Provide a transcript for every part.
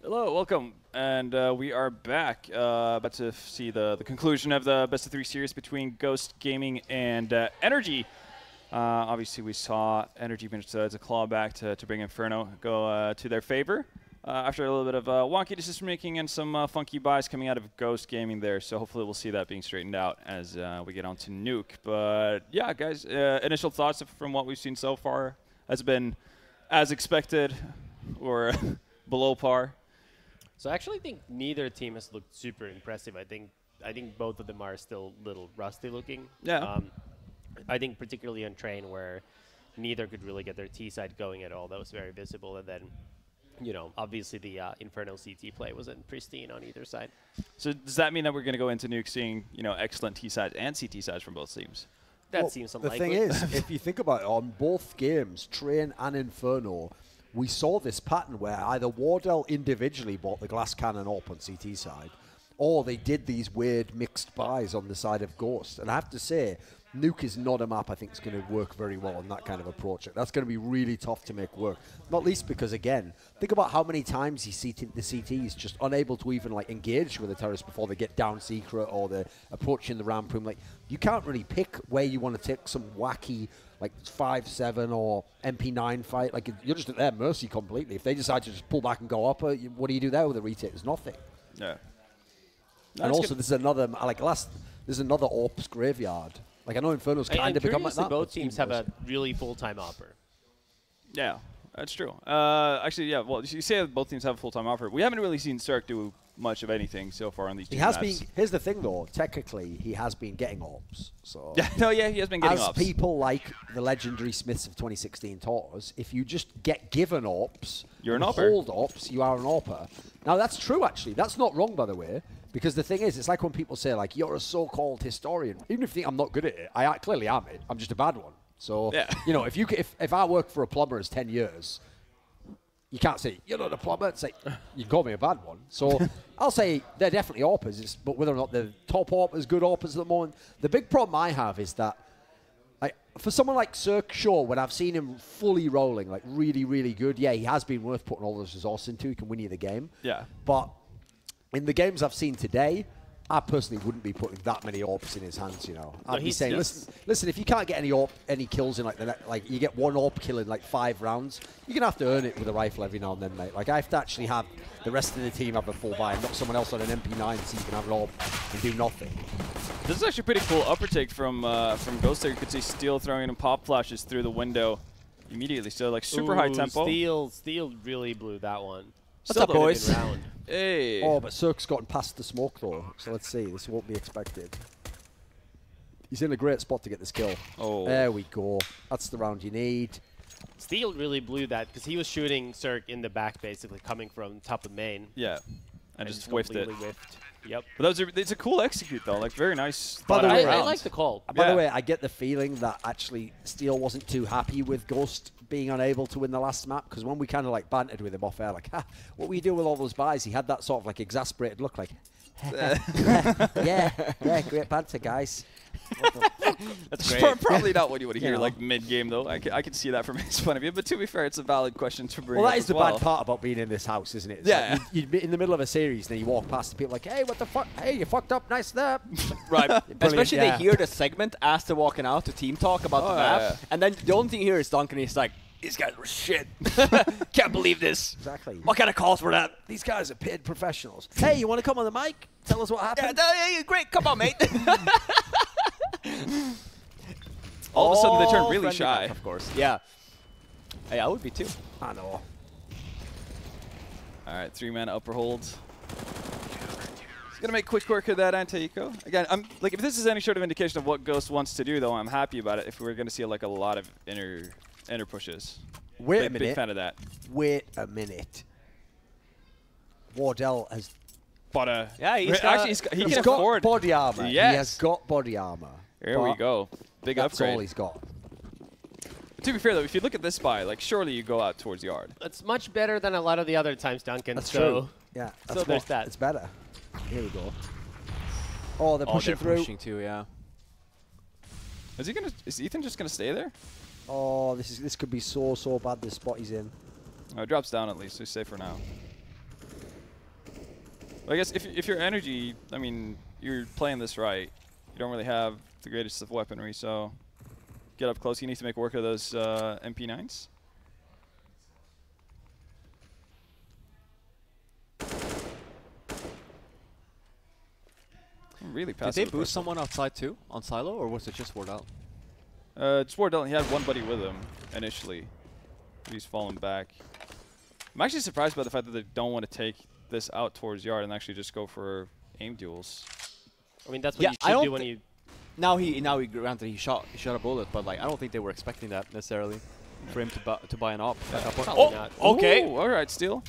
Hello, welcome, and we are back. About to see the conclusion of the best of 3 series between Ghost Gaming and NRG. Obviously, we saw NRG manage to claw back to bring Inferno go to their favor after a little bit of wonky decision making and some funky buys coming out of Ghost Gaming there. So hopefully, we'll see that being straightened out as we get on to Nuke. But yeah, guys, initial thoughts from what we've seen so far has it been as expected or below par? So I actually think neither team has looked super impressive. I think both of them are still a little rusty looking. Yeah. I think particularly on Train where neither could really get their T side going at all. That was very visible. And then, you know, obviously the Inferno CT play wasn't pristine on either side. So does that mean that we're going to go into Nuke seeing, you know, excellent T sides and CT sides from both teams? That seems unlikely. The thing is, if you think about it, on both games, Train and Inferno, we saw this pattern where either Wardell individually bought the glass cannon up on CT side, or they did these weird mixed buys on the side of Ghost. And I have to say, Nuke is not a map I think is going to work very well on that kind of approach. That's going to be really tough to make work. Not least because, again, think about how many times the CT is just unable to even like engage with the terrorists before they get down secret or they're approaching the ramp room. Like, you can't really pick where you want to take some wacky like 5-7 or MP9 fight. Like, you're just at their mercy completely. If they decide to just pull back and go up, what do you do there with a retake? There's nothing. Yeah. And also, this is another there's another AWP's graveyard. Like, I know Inferno's kind of become like that. Both teams have a really full-time offer. Yeah, that's true. Actually, yeah, well, you say that both teams have a full-time offer. We haven't really seen Cirque do much of anything so far on these two maps. Here's the thing, though. Technically, he has been getting AWPs. So yeah, no, yeah, he has been getting AWPs. As people like the legendary Smiths of 2016 taught us, if you just get given AWPs, you're an AWPer. Hold AWPs, you are an AWPer. Now, that's true, actually. That's not wrong, by the way. Because the thing is, it's like when people say, like, you're a so-called historian. Even if you think I'm not good at it, I clearly am it. I'm just a bad one. So, yeah. You know, if I work for a plumber as 10 years, you can't say, you're not a plumber. It's like, you can call me a bad one. So, I'll say they're definitely AWPers. But whether or not they're top AWPers, good AWPers at the moment, the big problem I have is that, like, for someone like Cirque, sure, when I've seen him fully rolling, like, really, really good, yeah, he has been worth putting all those resources into. He can win you the game. Yeah. But in the games I've seen today, I personally wouldn't be putting that many AWPs in his hands, you know. I'd be saying, listen, if you can't get any kills in, like you get one AWP kill in, like, 5 rounds, you're going to have to earn it with a rifle every now and then, mate. Like, I have to actually have the rest of the team have a full buy and not someone else on an MP9 so you can have an AWP and do nothing. This is actually a pretty cool upper take from Ghost there. You could see Steel throwing in pop flashes through the window immediately. So, like, super high tempo. Steel really blew that one. What's up, boys? Hey. Oh, but Cirque's gotten past the smoke, though. So let's see. This won't be expected. He's in a great spot to get this kill. Oh. There we go. That's the round you need. Steel really blew that because he was shooting Cirque in the back, basically, coming from top of main. Yeah. And just whiffed it. Yep. But it's a cool execute, though. Like, very nice. By the way, I like the call. By the way, I get the feeling that actually Steel wasn't too happy with Ghost being unable to win the last map, because when we kind of like bantered with him off air, like, what were you doing with all those buys? He had that sort of like exasperated look, like, yeah, great banter, guys. That's great. Probably not what you would hear like mid-game, though. I can see that from his point of view. But to be fair, it's a valid question to bring up. Well, that is the bad part about being in this house, isn't it? It's yeah. Like you'd be in the middle of a series, and then you walk past and people like, hey, what the fuck? Hey, you fucked up. Nice there. Right. Especially they hear the segment as they're walking out to team talk about the map. And then the only thing you hear is Duncan. He's like, these guys were shit. Can't believe this. Exactly. What kind of calls were that? These guys are paid professionals. Hey, you want to come on the mic? Tell us what happened. Yeah, great. Come on, mate. All of a sudden, they turn really shy. Of course. Yeah. Hey, I would be too. I know. All right, 3-man upper hold. He's gonna make quick work of that anti-eco. Again, I'm like, if this is any sort of indication of what Ghost wants to do, though, I'm happy about it. If we're gonna see like a lot of inner pushes. Wait a minute. Big fan of that. Wait a minute. Wardell has. But yeah, he can afford body armor. Yes. He has got body armor. There we go. Big upgrade. That's all he's got. But to be fair, though, if you look at this buy, like, surely you go out towards yard. It's much better than a lot of the other times, Duncan. That's true. Yeah. So there's that. It's better. Here we go. Oh, they're pushing through. Pushing too, yeah. Is Ethan just gonna stay there? Oh, this could be so bad. This spot he's in. Oh, it drops down at least. So he's safe for now. I guess if you're Energy, I mean, you're playing this right. You don't really have the greatest of weaponry, so get up close. You need to make work of those MP9s. Really passive. Did they boost someone outside too on silo, or was it just Ward out? Just Ward out. He had one buddy with him initially. He's fallen back. I'm actually surprised by the fact that they don't want to take this out towards yard and actually just go for aim duels. I mean, that's what you should do when you. Now he granted he shot a bullet, but like I don't think they were expecting that necessarily for him to buy an op. At that point. Probably not. Okay. Ooh, all right, Steel.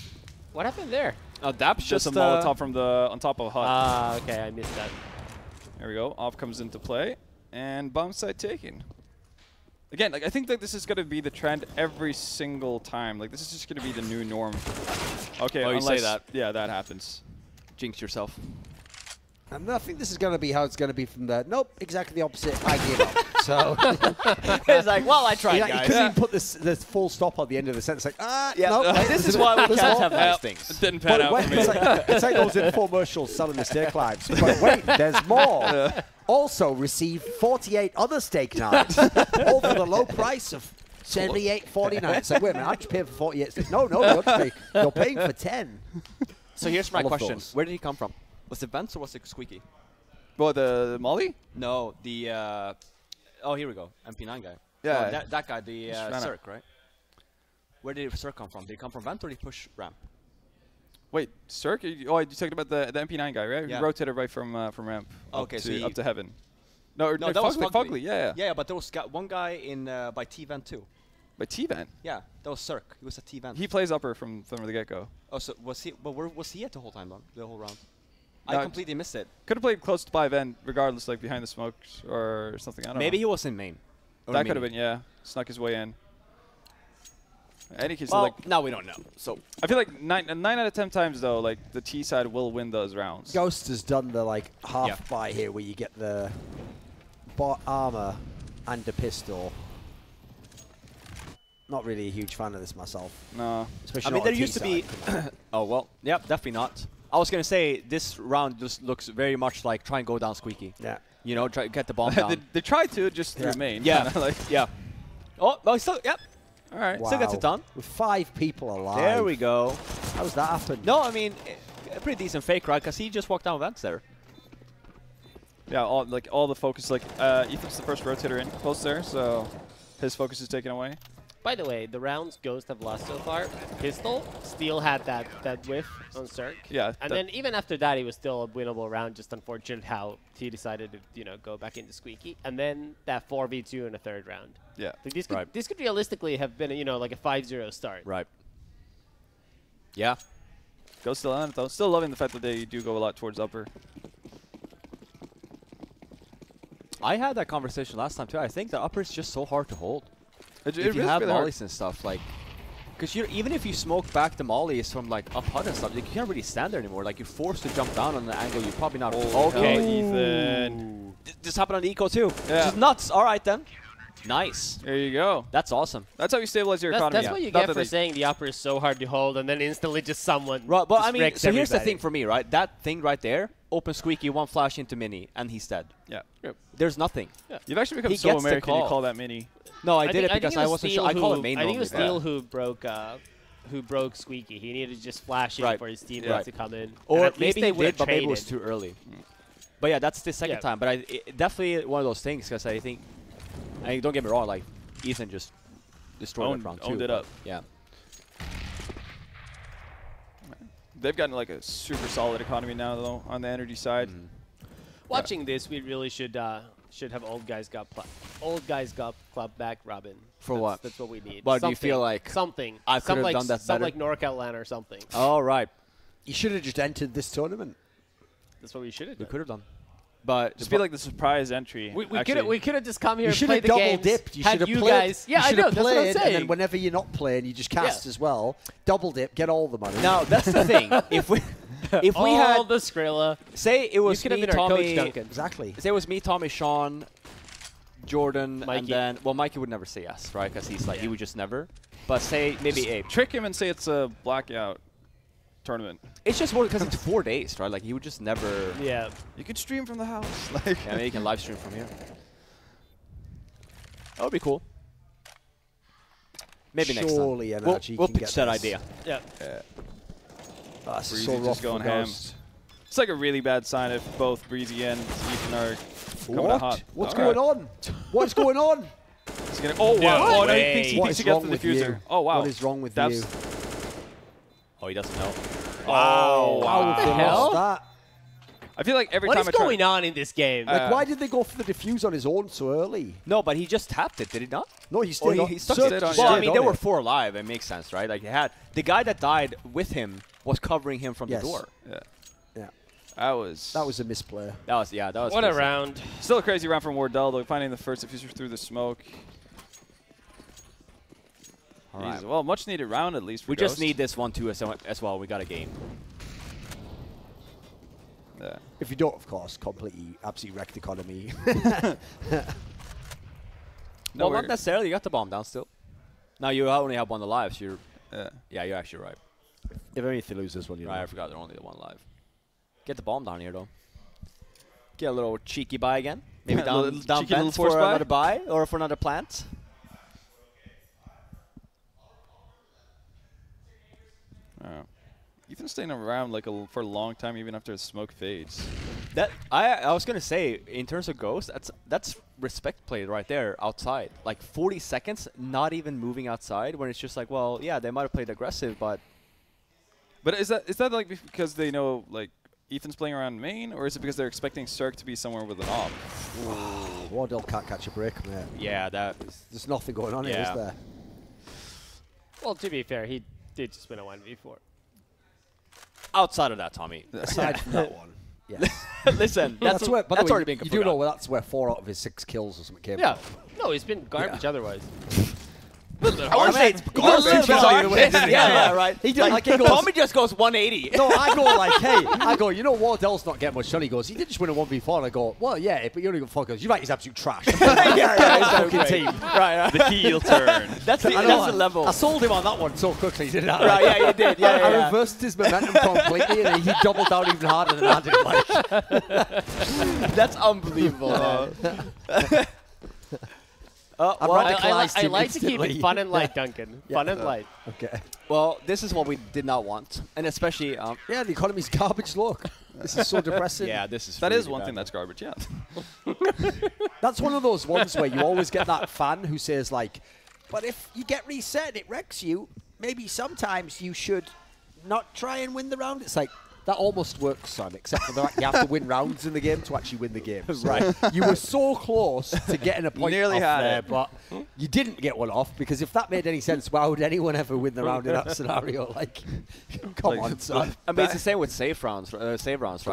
What happened there? That's Just a Molotov from the on top of a hut. Ah, okay, I missed that. There we go. Off comes into play, and bomb site taken. Again, like I think that this is going to be the trend every single time. Like this is just going to be the new norm. Okay, Oh, you say that. Yeah, that happens. Jinx yourself. And I think this is going to be how it's going to be from there. Nope, exactly the opposite. I give up. So It's like, well, I tried, you guys. couldn't even put this full stop at the end of the sentence. Like, Yeah, no, this is why we can't have nice It things. didn't pan out for me. it's like those infomercials selling the steak knives. But wait, there's more. Also receive 48 other steak knives, all for the low price of $78.49. It's like, wait a minute, I just paid for 48 steaks. No, you're paying for 10. So here's my All of question: those. where did he come from? Was it Vents or was it Squeaky? Well, the Molly? No, the oh, here we go, MP9 guy. Yeah. No, that guy, the Just ran out. Cirque, right? Where did Cirque come from? Did he come from Vent or did he push ramp? Wait, Cirque? Oh, you talking about the MP9 guy, right? Yeah. He rotated right from ramp Okay, up, so to, he- up to heaven. No, No, that was Fugly. Yeah. Yeah, but there was one guy in by T-Vent too. But T-Vent. Yeah, that was Cirque. He was a T-Vent. He plays upper from the get-go. Oh, so was he? But where was he at the whole time, though? The whole round? No, I completely missed it. Could have played close by Ven, regardless, like behind the smokes or something. I don't Maybe know. he was in main. Or That could have mini. been, yeah. Snuck his way in. Any case, Well, like now we don't know. So I feel like nine out of 10 times though, like the T side will win those rounds. Ghost has done the like half Yeah. buy here where you get the armor and a pistol. Not really a huge fan of this myself. No. Especially I mean, not there on used to be. T-side. Oh well, yep, definitely not. I was gonna say this round just looks very much like try and go down Squeaky. Yeah. You know, try get the bomb down. they tried to just Yeah. remain. Yeah. kinda like, Yeah. Oh, well, still, yep. all right. Wow. Still gets it done. With 5 people alive. There we go. How does that happen? No, I mean, a pretty decent fake, right? Because he just walked down Vents there. Yeah, all the focus, like Ethan's the first rotator in close there, so his focus is taken away. By the way, the rounds Ghost have lost so far, Pistol still had that whiff on Cirque. Yeah, And that- then even after that, it was still a winnable round. Just unfortunate how he decided to go back into Squeaky. And then that 4v2 in the third round. Yeah. Like this could Right. this could realistically have been like a 5-0 start. Right. Yeah. Go still on it though. Still loving the fact that they do go a lot towards upper. I had that conversation last time too. I think the upper is just so hard to hold. It If you is have really hard. mollies and stuff, like, because even if you smoke back the mollies from like up hut and stuff, like, you can't really stand there anymore. Like you're forced to jump down on an angle you're probably not. Okay, Okay. Ethan. This happened on the eco too. Yeah. This is nuts. All right then. Nice. There you go. That's awesome. That's how you stabilize your That's, economy. that's what you Not get that for they- saying the upper is so hard to hold, and then instantly just someone. Right, but just I mean, wrecks so here's the everybody. thing for me, right? That thing right there, open Squeaky, one flash into mini, and he's dead. Yeah. There's nothing. You've actually become He so gets the American you call. call that mini. No, I think- did it think because it I was wasn't Steel sure. I call who- it main I think it was normally. Steel who broke Squeaky. He needed to just flash in Right. for his teammates Right. to come in. And Or at least maybe they he would have did, but maybe it was traded. too early. But yeah, that's the second Yeah. time. But definitely one of those things because I think, don't get me wrong, like Ethan just destroyed that round too. Owned it up. Yeah. They've gotten like a super solid economy now though on the energy side. Watching this, we really should have old guys got club back, Robin. For That's- what? That's what we need. But do you Something- feel like something? I could Some have like, done that some better? like NorCal LAN or something. All right. You should have just entered this tournament. That's what we should have We done. could have done. But Just be like the surprise entry. We actually. could have just come here You and should played have the double games. dipped. You had should have you played. guys. Yeah, you I should know. have That's what I'm played, and saying. then whenever you're not playing, you just cast Yeah. as well. Double dip, get all the money. now that's the thing. If we All had the Skrilla. say it was You could have me, been our coach, Tommy, Duncan. Exactly. say it was me, Tommy, Sean, Jordan, Mikey. and then Mikey would never say yes, right? Because he's like he would just never. But say maybe Abe. Trick him and say it's a blackout. tournament. It's just because it's 4 days, right? Like, he would just never... Yeah. You can stream from the house. Like, Yeah, maybe you can live stream from here. That would be cool. Maybe next time. Surely NRG We'll can pitch get that this. idea. Yeah. That's Breezy so rough just for going ham. Ghost. It's like a really bad sign if both Breezy and Ethan are coming out hot. What's All going on? What's going on? He's gonna, oh, wow. No Oh, no, he way. thinks he What thinks is he gets wrong the with diffuser. you? Oh, wow. What is wrong with That's you? Oh, he doesn't know. Wow. How the they hell? lost that? I feel like every What time is I try. going on in this game? Like, why did they go for the defuse on his own so early? No, but he just tapped it, did he not? No, he stayed on. he stuck Sir, it. on, Well, yeah. I mean, on there were it. 4 alive. It makes sense, right? Like, he had the guy that died with him was covering him from Yes. the door. Yeah. Yeah, That was a misplay. That was that was. What a crazy. round. still a crazy round from Wardell, though, finding the first diffuser through the smoke. All right. Jeez, well, much needed round at least for We just Ghost. need this 1-2 as well. We got a game. Yeah. If you don't, of course, completely, absolutely wreck the economy. No, Well, we're- not necessarily. You got the bomb down still. Now you only have 1 alive, so you're... Yeah. Yeah, you're actually right. if anything loses one, you know. Right, I forgot they're only the 1 alive. Get the bomb down here, though. Get a little cheeky buy again. Maybe Little down cheeky little vent force for buy? another buy or for another plant. Ethan's staying around like for a long time, even after his smoke fades. That I was gonna say, in terms of Ghost, that's respect play right there outside. Like 40 seconds, not even moving outside, when it's just like, well, yeah, they might have played aggressive, but But is that like because they know like Ethan's playing around main, or is it because they're expecting Cirque to be somewhere with an op? Wardell can't catch a break, mate. yeah, that There's nothing going on here, Yeah. is there? Well, to be fair, he did just win a 1v4. outside of that, Tommy. Aside from that one. Yeah. Listen, that's where, by the way, already been you do know that's where 4 out of his 6 kills or something came Yeah. from. No, he's been garbage otherwise. I want to say it's garbage. Yeah, right. He did, like, he goes- Tommy just goes 180. No, I go like, hey, you know Wardell's not getting much done. He goes, he did just win a 1v4. And I go, well, yeah, but you only got 4 kills. You're right, he's absolute trash. Fucking team. Right. The heel turn. That's the I know, level. I sold him on that one so quickly, didn't I? Right, yeah, you did. Yeah, I reversed his momentum completely, and he doubled down even harder than I did. Like, That's unbelievable, man. I well, radicalized I him like to keep instantly. it fun and light, Duncan. Yeah. Fun and light. Okay. well, this is what we did not want, and especially, Yeah, the economy's garbage. Look, this is so depressing. yeah, this is That is really one bad. thing that's garbage. Yeah. That's one of those ones where you always get that fan who says like, but if you get reset and it wrecks you, maybe sometimes you should not try and win the round. It's like, that almost works, son, except for the fact you have to win rounds in the game to actually win the game. So Right. You were so close to getting a point nearly off had there, it. but you didn't get one off, because if that made any sense, why would anyone ever win the round in that scenario? Like, come Like, on, son. I mean, it's the same with save rounds, right?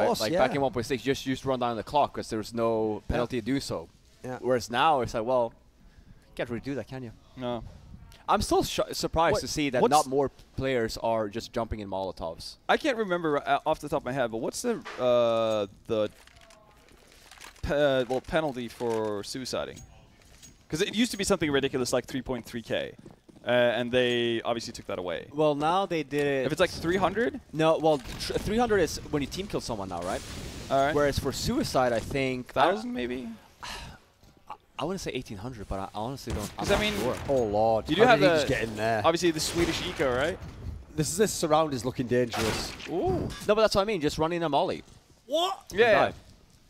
course, Like yeah. back in 1.6, you just used to run down the clock because there was no penalty to do so. Yeah. Whereas now, it's like, well, can't really do that, can you? No. I'm still surprised What- to see that what's- not more players are just jumping in Molotovs. I can't remember off the top of my head, but what's the penalty for suiciding? Because it used to be something ridiculous like 3.3k, and they obviously took that away. Well, now they did it. If it's like 300, no, well, 300 is when you team kill someone now, right? all right, Whereas for suicide, I think 1,000 maybe. I wouldn't say 1800, but I honestly don't. I'm 'Cause I not mean, sure. Oh, Lord. You do How have did he the just get in there? obviously the Swedish eco, right? This surround is looking dangerous. Ooh. No, but that's what I mean. Just running a molly. What? Yeah. Die.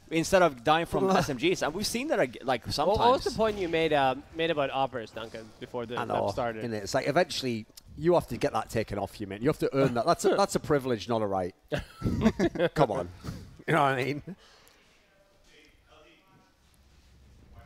Instead of dying from SMGs, and we've seen that like sometimes. What was the point you made about operas, Duncan, before the I map know. started? innit? It's like eventually you have to get that taken off you, man. You have to earn that. That's a privilege, not a right. Come on. You know what I mean?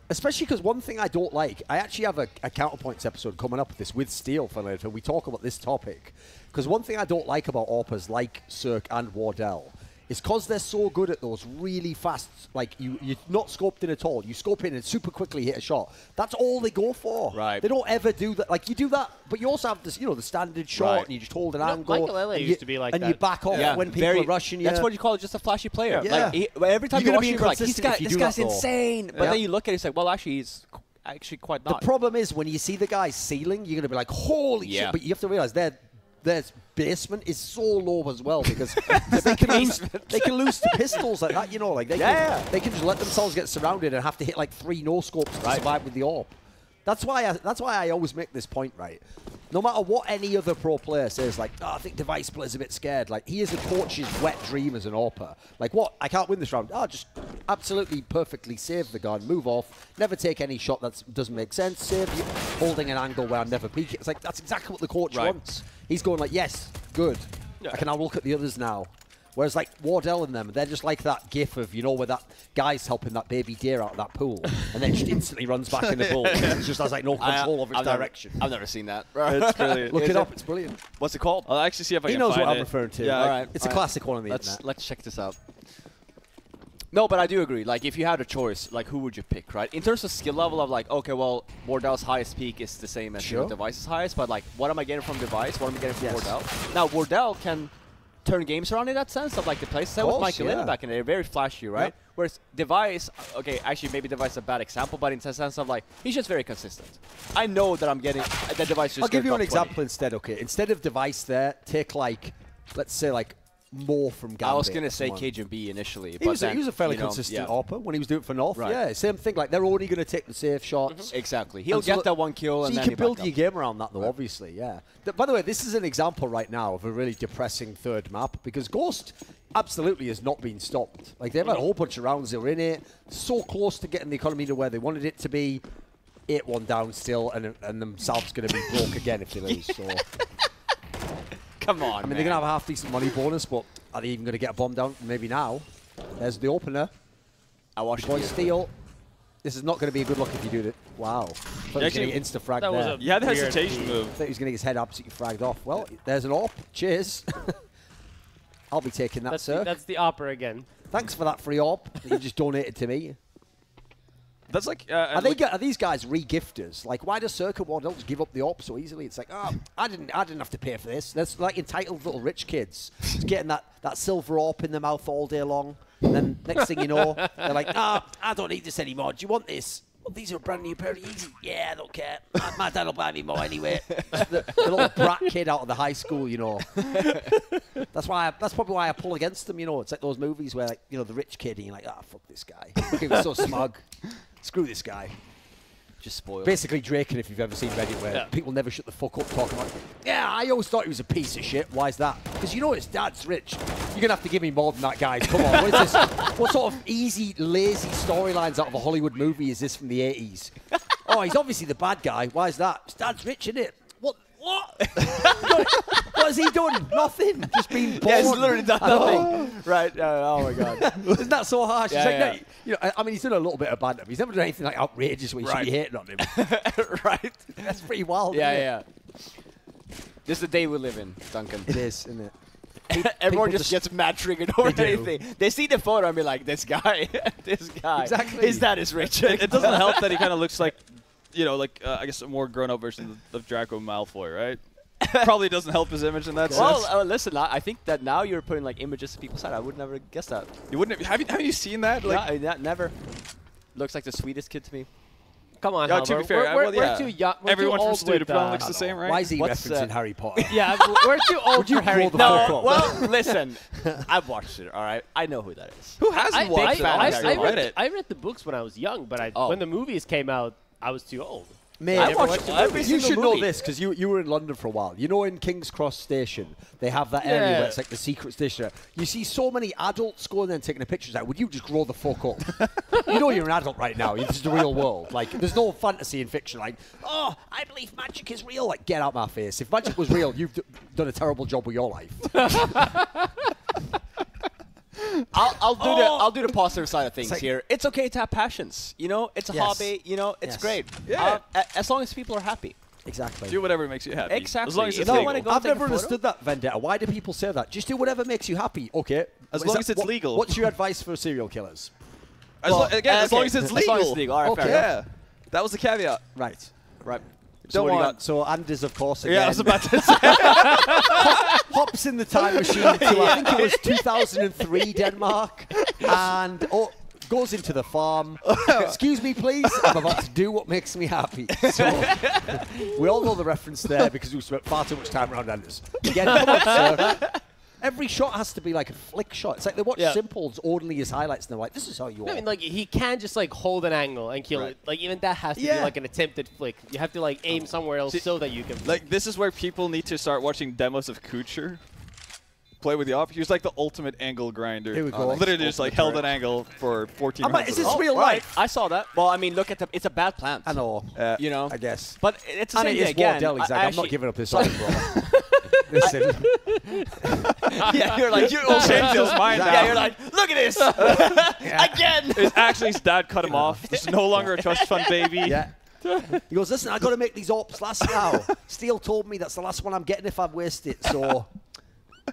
Especially because one thing I don't like, I actually have a Counterpoints episode coming up with this with Steel, funnily enough, and we talk about this topic. Because one thing I don't like about AWPers like Cirque and Wardell is because they're so good at those really fast, like you're not scoped in at all. You scope in and super quickly hit a shot. That's all they go for. Right. They don't ever do that. Like you do that, but you also have this, the standard shot, Right. and you just hold an No, angle. Michael Elliott and used to be like and that. you back off Yeah, when people very- are rushing you. That's what you call it, just a flashy player. Yeah. Like every time You're you gonna watch be him, you're like, inconsistent if you this do guy's that, though. insane. But Yeah. then you look at it, it's like, well, actually, he's actually quite The not. problem is when you see the guy ceiling, you're going to be like, holy Yeah. shit. But you have to realize they're their basement is so low as well because they can lose to pistols like that, you know, like they can just let themselves get surrounded and have to hit like 3 no-scopes to survive with the AWP. That's why I always make this point, right? No matter what any other pro player says, like, oh, I think Device player's a bit scared. Like, he is a coach's wet dream as an AWPer. Like, what? I can't win this round. Oh, just absolutely perfectly save the gun, move off, never take any shot that doesn't make sense, save you, holding an angle where I'm never peeking. It's like, that's exactly what the coach wants. He's going like, yes, good. I can now look at the others now. Whereas, like, Wardell and them, they're just like that gif of, you know, where that guy's helping that baby deer out of that pool and then just instantly runs back in the pool. It just has, like, no control over its direction. I've never seen that. It's brilliant. Look it up. It's brilliant. What's it called? I'll actually see if I He can knows find what it. I'm referring to. Yeah, All right. It's a classic one on the internet. Let's check this out. No, but I do agree. Like, if you had a choice, like, who would you pick, right? In terms of skill level of, like, okay, well, Wardell's highest peak is the same as your Device's highest, but, like, what am I getting from Device? What am I getting from Wardell? Now, Wardell can turn games around in that sense of, like, the play set with Michael Lynn back in there. Very flashy, right? Yep. Whereas Device, okay, actually, maybe Device is a bad example, but in the sense of, like, he's just very consistent. I know that I'm getting that Device just I'll give you an 20. example instead, okay? Instead of Device there, take, like, let's say, like, more from Gambit. I was going to say Cajun B initially. He was a fairly consistent AWPer when he was doing it for North. Right. Yeah, same thing. Like, they're only going to take the safe shots. Exactly. He'll get that one kill and so then you can build your game around that, though, obviously, yeah. By the way, this is an example right now of a really depressing third map because Ghost absolutely has not been stopped. Like, they've had a whole bunch of rounds. They were in it, so close to getting the economy to where they wanted it to be. 8-1 down still, and themselves going to be broke again if they lose. So. Come on, I mean, they're going to have a half-decent money bonus, but are they even going to get a bomb down? Maybe now. There's the opener. I watched Boy Steal. This is not going to be a good look if you do it. Wow. Thought he was going to get insta-fragged there. Yeah, the hesitation move. Thought he was going to get his head absolutely fragged off. Well, there's an AWP. Cheers. I'll be taking that, sir. That's the opera again. Thanks for that free AWP that you just donated to me. That's like... are these guys re-gifters? Like, why does Circuit Wardell just give up the AWP so easily? It's like, oh, I didn't have to pay for this. That's like entitled little rich kids just getting that silver AWP in their mouth all day long. And then next thing you know, they're like, I don't need this anymore. Do you want this? Well, these are a brand new pair of Yeezy. Yeah, I don't care. My dad will buy me more anyway. the little brat kid out of the high school, you know. That's probably why I pull against them, you know. It's like those movies where, like, you know, the rich kid and you're like, fuck this guy. He was so smug. Screw this guy. Just spoiled. Basically Draken, if you've ever seen Reddit, where people never shut the fuck up talking about, yeah, I always thought he was a piece of shit. Why is that? Because you know his dad's rich. You're going to have to give me more than that, guys. Come on. What is this? What sort of easy, lazy storylines out of a Hollywood movie is this from the 80s? Oh, he's obviously the bad guy. Why is that? His dad's rich, isn't it? What? What has he done? Nothing. Just been born. Yeah, he's literally done nothing. Right. Oh, my God. Isn't that so harsh? Yeah, He's like, no, you know, I mean, he's done a little bit of bad. He's never done anything like outrageous where you should be hating on him. Right. That's pretty wild. Yeah. This is the day we live in, Duncan. It is, isn't it? Everyone just gets mad triggered over anything. They see the photo and be like, this guy. Exactly. His dad is rich. It doesn't help that he kind of looks like, you know, like, I guess a more grown-up version of Draco Malfoy, right? Probably doesn't help his image in that sense. Well, listen, I think that now you're putting, like, images to people's side. I would never guess that. You wouldn't have you seen that? Like, Never. Looks like the sweetest kid to me. Come on, to be fair, we're too young. Everyone from old Studio with, looks the same, right? Why is he referencing Harry Potter? Yeah, we're too old for Harry Potter. No, well, listen. I've watched it, all right? I know who that is. Who hasn't watched it? I read the books when I was young, but when the movies came out, I was too old. Mate, you should know movie. this because you were in London for a while. You know, in King's Cross Station, they have that area where it's like the secret station. You see so many adults going there and taking the pictures out. Would you just grow the fuck up? You know you're an adult right now. This is the real world. Like, there's no fantasy in fiction. Like, oh, I believe magic is real. Like, get out my face. If magic was real, you've done a terrible job with your life. I'll do the positive side of things here. It's okay to have passions. You know, it's a hobby. You know, it's great. Yeah. As long as people are happy. Exactly. Do whatever makes you happy. Exactly. As long as it's You know, legal. I've never understood that, vENdetta. Why do people say that? Just do whatever makes you happy. Okay. As long as it's legal. What's your advice for serial killers? As long as it's legal. As long as it's legal. All right, fair enough. Yeah. That was the caveat. Right. Don't want. So Anders, of course, again. Yeah, I was about to say. Hops in the time machine to, I think it was 2003 Denmark. And goes into the farm. Excuse me, please. I'm about to do what makes me happy. So we all know the reference there because we spent far too much time around Anders. Again, come on, sir. Every shot has to be like a flick shot. It's like they watch Simples only as highlights, and they're like, "This is how you." I mean, like he can't just like hold an angle and kill it. Like even that has to be like an attempted flick. You have to like aim somewhere else so that you can. Like this is where people need to start watching demos of Kucher play with the op. He was like the ultimate angle grinder. Here we go. Literally just like held an angle for 14 minutes. Is this real life? I saw that. Well, I mean, look at the. It's a bad plant. I know. You know. I guess. But it's the same thing again. I'm not giving up this song, bro. Listen. Yeah, you're like, You'll change his mind now. Yeah, you're like, look at this again. It's actually his dad cut him off. This is no longer a trust fund baby. Yeah. He goes, listen, I got to make these ops last now. Steele told me that's the last one I'm getting if I waste it, so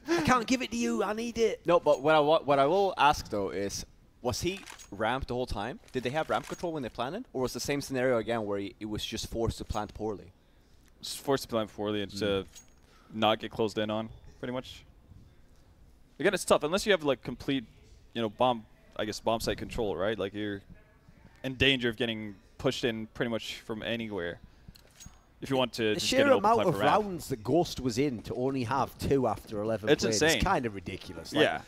I can't give it to you. I need it. No, but what I will ask though is, was he ramped the whole time? Did they have ramp control when they planted, or was the same scenario again where it was just forced to plant poorly? Just forced to plant poorly and to not get closed in on, pretty much. Again, it's tough unless you have like complete, bomb site control, right? Like you're in danger of getting pushed in pretty much from anywhere. If you want to the just sheer get an open amount of ramp. rounds that Ghost was in to only have 2 after 11 It's plays insane. is kind of ridiculous. Like, Yeah.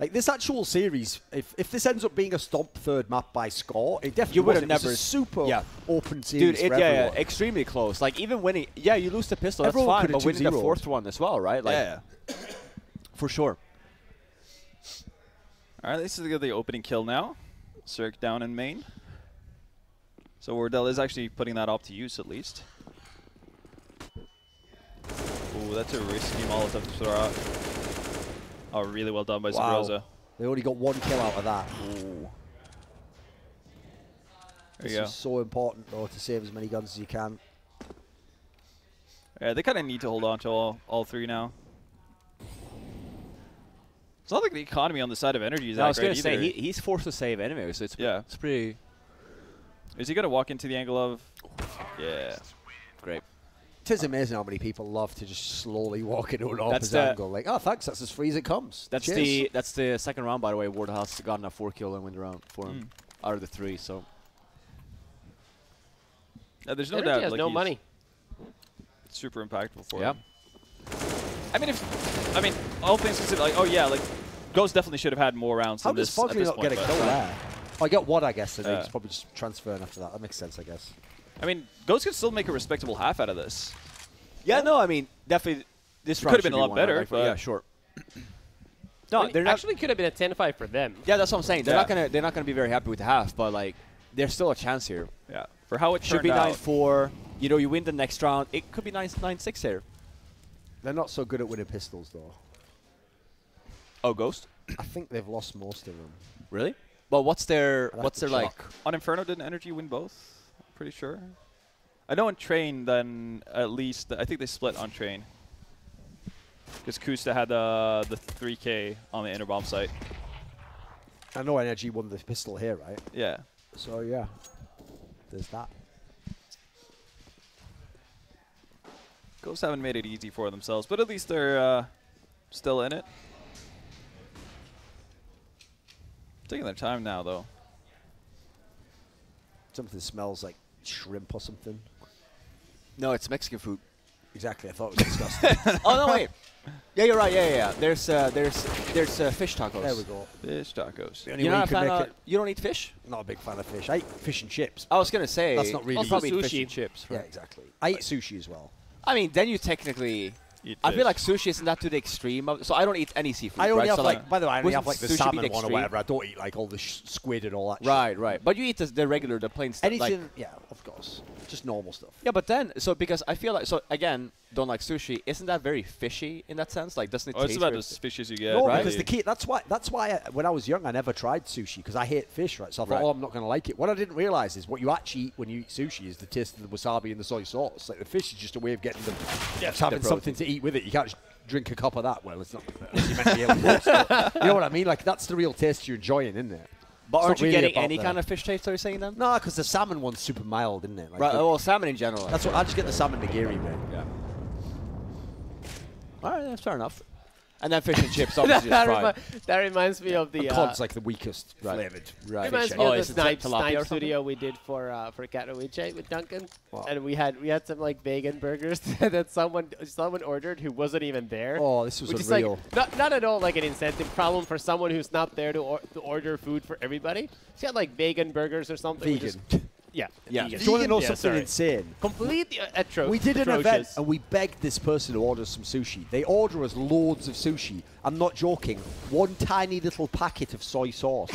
Like this actual series, if this ends up being a stomp third map by score, it definitely You would have wasn't. It was never a super open Dude, series for everyone. extremely close. Like even winning, you lose the pistol, Everyone that's fine, could've but winning the 2-0'd. 4th one as well, right? Like, for sure. All right, this is the opening kill now. Cirque down in main. So Wardell is actually putting that op to use at least. Ooh, that's a risky Molotov to throw out. Oh, really well done by Zabroza. They only got 1 kill out of that. Ooh. There This you go. is so important, though, to save as many guns as you can. Yeah, they kind of need to hold on to all 3 now. It's not like the economy on the side of energy is I was that great gonna either. say he's forced to save anyway, so it's it's pretty Is he gonna walk into the angle of? Yeah. great. It is amazing how many people love to just slowly walk into an opposite the- angle. Like, oh, thanks, that's as free as it comes. That's Cheers. that's the second round, by the way. Wardell has gotten a 4 kill and win the round for him out of the 3. So There's no Energy doubt. has like, no he's money. Super impactful for yeah. him. I mean, all things considered, like, Ghost definitely should have had more rounds How than does this at Foggy this not point. get a but- kill there? Oh, I got 1, I guess, and then Yeah. he's probably just transferring after that. That makes sense, I guess. I mean, Ghost could still make a respectable half out of this. Yeah, no, I mean, definitely this It round could have been should a lot won, better, right? but- yeah, sure. No, It they're not. actually could have been a 10-5 for them. Yeah, that's what I'm saying. They're Yeah. not gonna be very happy with the half, but like, there's still a chance here. Yeah. For how it Should turned be out. 9-4. You know, you win the next round. It could be 9-6 here. They're not so good at winning pistols, though. Oh, Ghost? I think they've lost most of them. Really? Well, what's their I'd have to like? check. On Inferno, didn't Energy win both? I'm pretty sure. I know on Train, then at least, I think they split on Train. Because Kusta had the 3K on the inner bomb site. I know NRG won the pistol here, right? Yeah. So, yeah. There's that. Ghosts haven't made it easy for themselves, but at least they're still in it. Taking their time now, though. Something smells like shrimp or something. No, it's Mexican food. Exactly, I thought it was disgusting. Oh no, wait. Yeah, you're right. Yeah. There's fish tacos. There we go. Fish tacos. The only You're way not you a can fan make of, you don't eat fish? it. Not a big fan of fish. I eat fish and chips. I was gonna say That's not really I'll probably eat fish sushi. and chips. Yeah, Right? exactly. I eat sushi as well. I mean, then you technically. Eat I feel fish. like sushi isn't that to the extreme. So I don't eat any seafood. I only right? have so by the way, I only have wouldn't like the sushi be salmon the one or extreme? whatever. I don't eat like all the squid and all that Right. But you eat the regular, the plain stuff. shit. Anything, Like, yeah, of course. Just normal stuff. yeah, but then because I feel like again, don't like sushi. Isn't that very fishy in that sense? Like, doesn't it Oh, it's taste about very as fishy as you get. No, right? because the key. That's why when I was young, I never tried sushi because I hate fish. Right, so I thought, Right. oh, I'm not going to like it. What I didn't realize is what you actually eat when you eat sushi is the taste of the wasabi and the soy sauce. Like the fish is just a way of getting them, just having the something to eat with it. You can't just drink a cup of that. Well, it's not. Unless you're meant to be able to roast it. You know what I mean? Like that's the real taste you're enjoying, isn't it? But It's aren't not you really getting about any the- kind of fish taste? Are you saying then? No, because the salmon one's super mild, isn't it? Like Right. the- Well, salmon in general. that's what I just get the salmon nigiri, mate. Yeah. All right, that's fair enough. And then fish and chips, obviously just fried. That reminds me of the. Cod's like the weakest flavored. Right. Reminds me Oh, of the is it tilapia or snipe something? studio we did for Katowice with Duncan, Wow. and we had some like vegan burgers that someone ordered who wasn't even there. Oh, this was which is unreal. like not at all like an incentive problem for someone who's not there to order food for everybody. She had like vegan burgers or something. Vegan. Yeah. Yeah. vegan. Do you want to know Yeah, something sorry. insane? Completely atrocious. We did an event atrocious. and we begged this person to order some sushi. They order us loads of sushi. I'm not joking. One tiny little packet of soy sauce.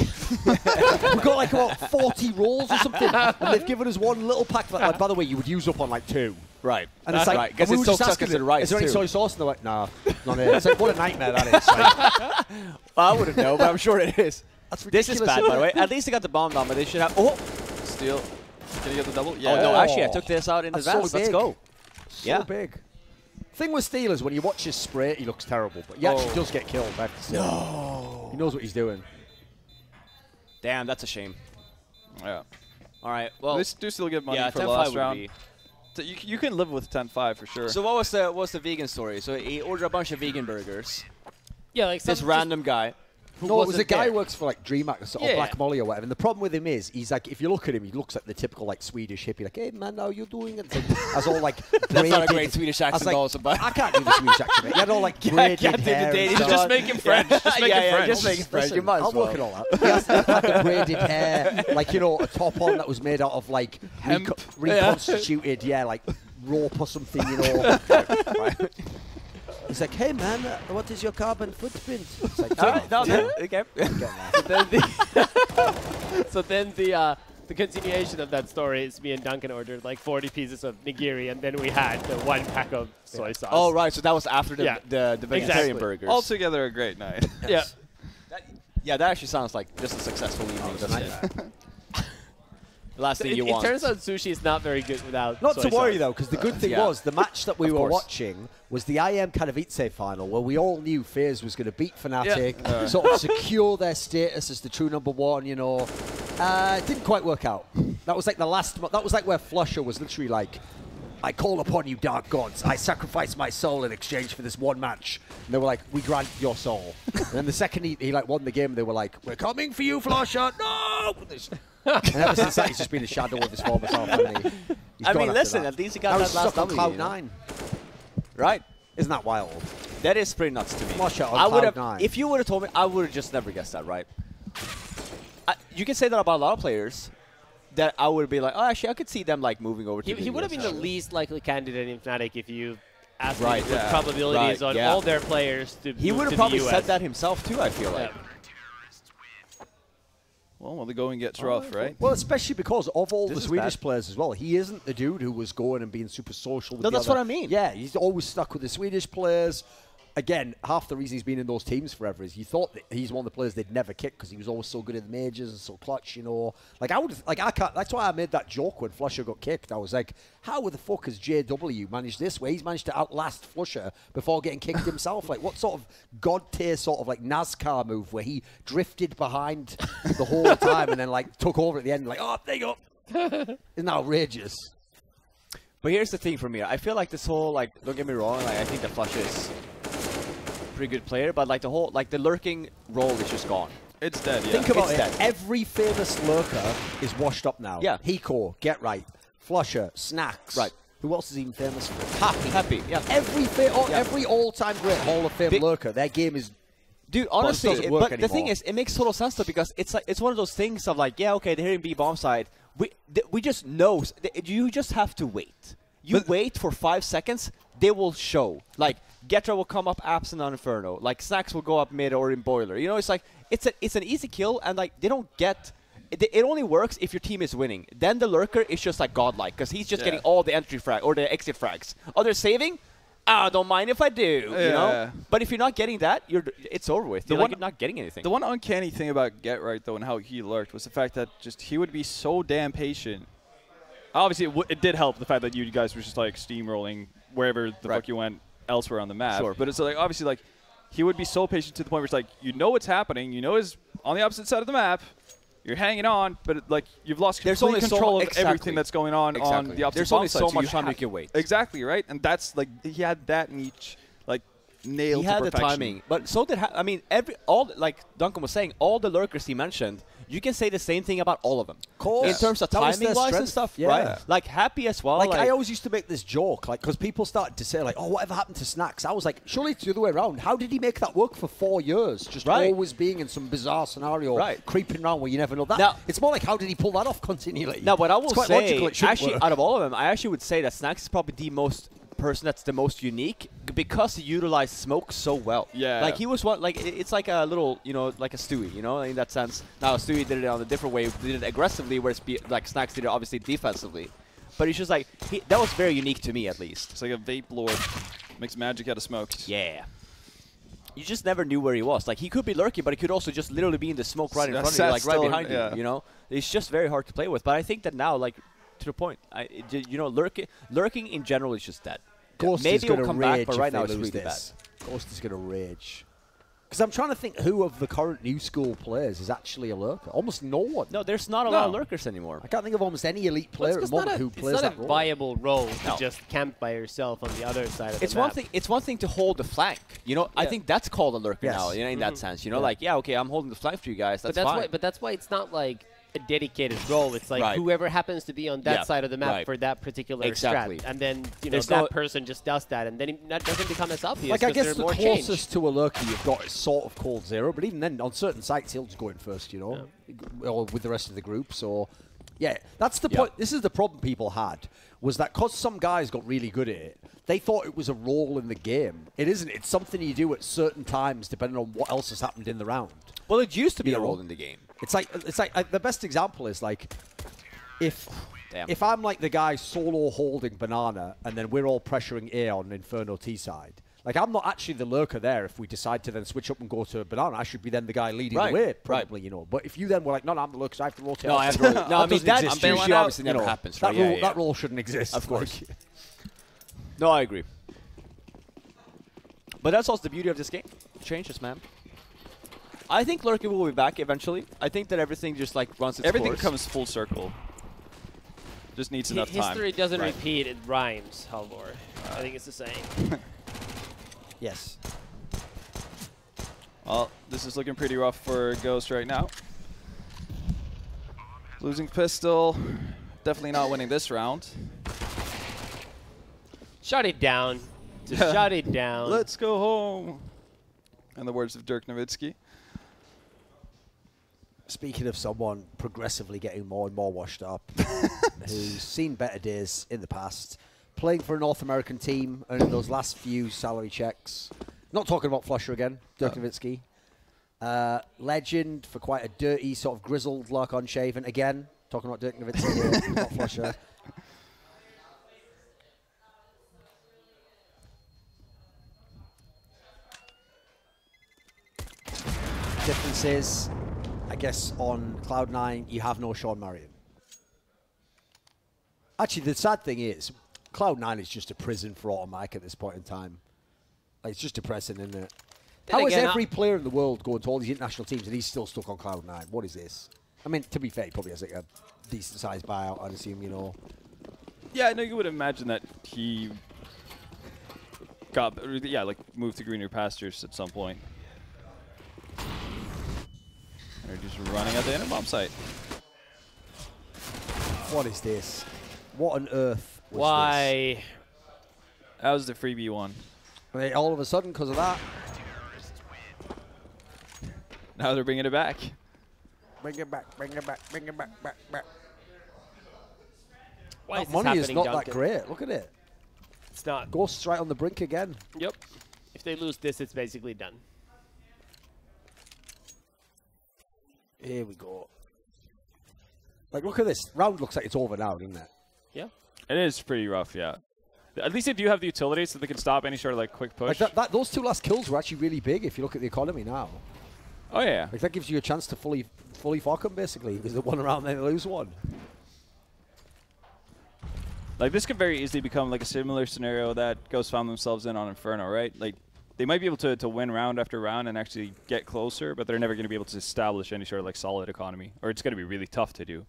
We've got like about 40 rolls or something, and they've given us one little pack. Like, by the way, you would use up on like 2. Right. And it's like, right. Because and we it's were so just stuck asking into the them, rice, is there any too. soy sauce? And they're like, nah, not here. It's like, what a nightmare that is. Like, Well, I wouldn't know, but I'm sure it is. that's This is ridiculous, bad, isn't by the it? way. At least they got the bomb down, but they should have. Oh! Steal. Can you get the double? Oh, Yeah. no, Oh. actually, I took this out in That's advance. so Let's big. go. So Yeah. big. Thing with Steele is when you watch his spray, he looks terrible, but he actually does get killed. I have to say. No. He knows what he's doing. Damn, that's a shame. Yeah. All right, well, They do still get money yeah, for the 10-5 last would round. be. So you can live with 10-5 for sure. So what was the vegan story? So he ordered a bunch of vegan burgers. Yeah, like This some random guy. No, it was a wasn't guy there. who works for like DreamHack or Yeah. Black Molly or whatever. And the problem with him is, he's like, if you look at him, he looks like the typical like Swedish hippie, like, hey man, how you doing? And as all like, That's not a braided- great Swedish I was accent, like, also, but I can't do the Swedish accent. He had all like braided can't do the hair. Danish and stuff. just make him French. Just make yeah, him French. just make it French. Listen, You might as I'll well. work it all out. He has like the braided hair, like, you know, a top on that was made out of like Hemp. reconstituted, like rope or something, you know. He's like, hey man, what is your carbon footprint? It's like, All right, no, okay. So then the continuation of that story is me and Duncan ordered like 40 pieces of nigiri, and then we had the 1 pack of soy sauce. Oh, right. So that was after the Yeah. the vegetarian Exactly. burgers. Altogether a great night. Yeah. Yeah, that actually sounds like just a successful evening. The last thing you It want. turns out sushi is not very good without Not soy to worry sauce. though, because the good thing Yeah. was the match that we Of were course. watching was the IM Katowice final, where we all knew FaZe was going to beat Fnatic, Yeah. sort of secure their status as the true #1. You know, it didn't quite work out. That was like the last. That was like where Flusher was literally like, "I call upon you, dark gods. I sacrifice my soul in exchange for this one match." And they were like, "We grant your soul." And then the second he like won the game, they were like, "We're coming for you, Flusher." No. And ever since that, he's just been a shadow of his former self. Hasn't he? He's I gone mean, after listen, that. at least he Now got he's that last stuck on W. cloud you know? 9. Right. Isn't that wild? That is pretty nuts to me. Flusher on I would cloud have, 9. if you would have told me, I would have just never guessed that, right? You can say that about a lot of players. That I would be like, oh, actually, I could see them like moving over to He would have been the least likely candidate in Fnatic if you asked Right. me the Yeah. probabilities Right, on yeah. all their players to He move would to have probably the US. said that himself too. I feel like. Yeah. Well, the going gets rough, right? Well, especially because of all This the is Swedish bad. players as well. He isn't the dude who was going and being super social with No, the that's other- what I mean. Yeah, he's always stuck with the Swedish players. Again, half the reason he's been in those teams forever is you thought that he's one of the players they'd never kick because he was always so good in the majors and so clutch, you know. Like I can't. That's why I made that joke when Flusher got kicked. I was like, how the fuck has JW managed this way? He's managed to outlast Flusher before getting kicked himself. Like, what sort of god tier sort of like NASCAR move where he drifted behind the whole time and then like took over at the end, like, oh, there you go. Isn't that outrageous? But here's the thing for me. I feel like this whole like, don't get me wrong. Like I think the Flush is a pretty good player, but like the whole like the lurking role is just gone. It's dead, yeah. Think about It's it. dead. Every famous lurker is washed up now. Yeah. Hiko, Get Right, Flusher, Snacks. Right. Who else is even famous for? Happy. Yeah. Every all-time great Hall of Fame Big- lurker, their game is. Dude, honestly, doesn't work but the thing anymore. is, it makes total sense though because it's like it's one of those things of like, yeah, okay, they're hitting B bomb side. We just know. You just have to wait. You wait for 5 seconds, they will show. Like Getra will come up absent on Inferno. Like Snacks will go up mid or in Boiler. You know, it's like it's an easy kill, and like they don't get. It only works if your team is winning. Then the lurker is just like godlike because he's just getting all the entry frag or the exit frags. Oh, they're saving. Ah, don't mind if I do. You know. But if you're not getting that, it's over with. You're not getting anything. The one uncanny thing about Get Right, though, and how he lurked was the fact that just he would be so damn patient. Obviously, it did help the fact that you guys were just like steamrolling wherever the fuck you went elsewhere on the map. Sure. But it's like obviously like he would be so patient to the point where it's like you know what's happening, you know he's on the opposite side of the map. You're hanging on, but like you've lost complete control of everything that's going on the opposite There's bomb only side, so much you time have- you can wait. Exactly right, and that's like he had that in each like nailed He to had the perfection. timing, but so did I mean all like Duncan was saying, all the lurkers he mentioned. You can say the same thing about all of them. Course. In terms of That was their timing wise and strength. stuff, Yeah. right? Like Happy as well. Like I always used to make this joke, like because people started to say like, "Oh, whatever happened to Snacks?" I was like, "Surely it's the other way around. How did he make that work for 4 years? Just Right. always being in some bizarre scenario, Right. creeping around where you never know that." Now- it's more like, how did he pull that off continually? Now, what I will It's quite say, logical, it shouldn't actually, work. out of all of them, I actually would say that Snacks is probably the most person that's the most unique because he utilized smoke so well. Yeah. Like he was one, like it's like a little, like a Stewie, in that sense. Now Stewie did it on a different way, did it aggressively, whereas like Snacks did it obviously defensively. But it's just like that was very unique to me at least. It's like a vape lord. Makes magic out of smoke. Yeah. You just never knew where he was. Like he could be lurking, but he could also just literally be in the smoke right in front of you, like right behind you. It's just very hard to play with. But I think that now, like to the point, lurking in general is just dead. Ghost Maybe is it'll gonna come back, rage but if right they now it's lose really this. Ghost is going to rage. Because I'm trying to think who of the current new school players is actually a lurker. Almost no one. No, there's not a lot of lurkers anymore. I can't think of almost any elite player at the moment who plays it's not that a role. viable role No. to just camp by yourself on the other side of It's the one map. thing. It's one thing to hold the flank. I think that's called a lurker Yes. now. In that sense, like okay, I'm holding the flank for you guys. That's fine. But that's why it's not like a dedicated role. It's like Right. whoever happens to be on that Yeah, side of the map right. for that particular Exactly. strat, and then There's that no- person just does that, and then that doesn't become as obvious. Like, I 'cause guess there's the more closest change. to a lurker you've got is sort of called Zero, but even then, on certain sites, he'll just go in first, or with the rest of the group. So, yeah, that's the point. This is the problem people had, was that because some guys got really good at it, they thought it was a role in the game. It isn't. It's something you do at certain times, depending on what else has happened in the round. Well, it used to be You a know? role in the game. It's like the best example is like if Damn. if I'm like the guy solo holding banana and then we're all pressuring A on Inferno T side. Like I'm not actually the lurker there. If we decide to then switch up and go to banana, I should be then the guy leading Right, the way, right. probably, But if you then were like, no, I'm the lurker, so I have to rotate. No, off." I have to roll- no, I mean, doesn't that exist. usually Usually, obviously never happens, That right? rule, Yeah, that rule shouldn't exist. Of course. Like, No, I agree. But that's also the beauty of this game. Changes, man. I think lurking will be back eventually. I think that everything just like runs its Everything course. comes full circle. Just needs enough time. History doesn't Right. repeat; it rhymes, Halvor. I think it's the same. yes. Well, this is looking pretty rough for Ghost right now. Losing pistol. Definitely not winning this round. Shut it down. Just shut it down. Let's go home. In the words of Dirk Nowitzki. Speaking of someone progressively getting more and more washed up, who's seen better days in the past, playing for a North American team, earning those last few salary checks. Not talking about Flusher again, Dirk Nowitzki. Legend for quite a dirty, sort of grizzled look, unshaven. Again, talking about Dirk Nowitzki here, not Flusher. Difference is, I guess, on Cloud9, you have no Sean Marion. Actually, the sad thing is, Cloud9 is just a prison for Automatic at this point in time. Like, it's just depressing, isn't it? Then How is again, every player in the world going to all these international teams and he's still stuck on Cloud9? What is this? I mean, to be fair, he probably has like a decent-sized buyout, I'd assume, Yeah, I know you would imagine that he got, like moved to greener pastures at some point. They're just running at the inner bomb site. What is this? What on earth was Why? That was the freebie one. this? I mean, all of a sudden, because of that, Now they're bringing it back. bring it back, bring it back, bring it back, back. Why is That this money is happening, not Duncan? that great. Look at it. It's not. Ghost's right on the brink again. Yep. If they lose this, it's basically done. Here we go. Like, look at this. Round looks like it's over now, doesn't it? Yeah. It is pretty rough, yeah. At least they do have the utility so they can stop any sort of like quick push. Like those two last kills were actually really big if you look at the economy now. Oh yeah. Like, that gives you a chance to fully fuck them, basically, because they one around, then they lose one. Like this could very easily become like a similar scenario that Ghost found themselves in on Inferno, right? Like they might be able to win round after round and actually get closer, but they're never going to be able to establish any sort of like solid economy, or it's going to be really tough to do.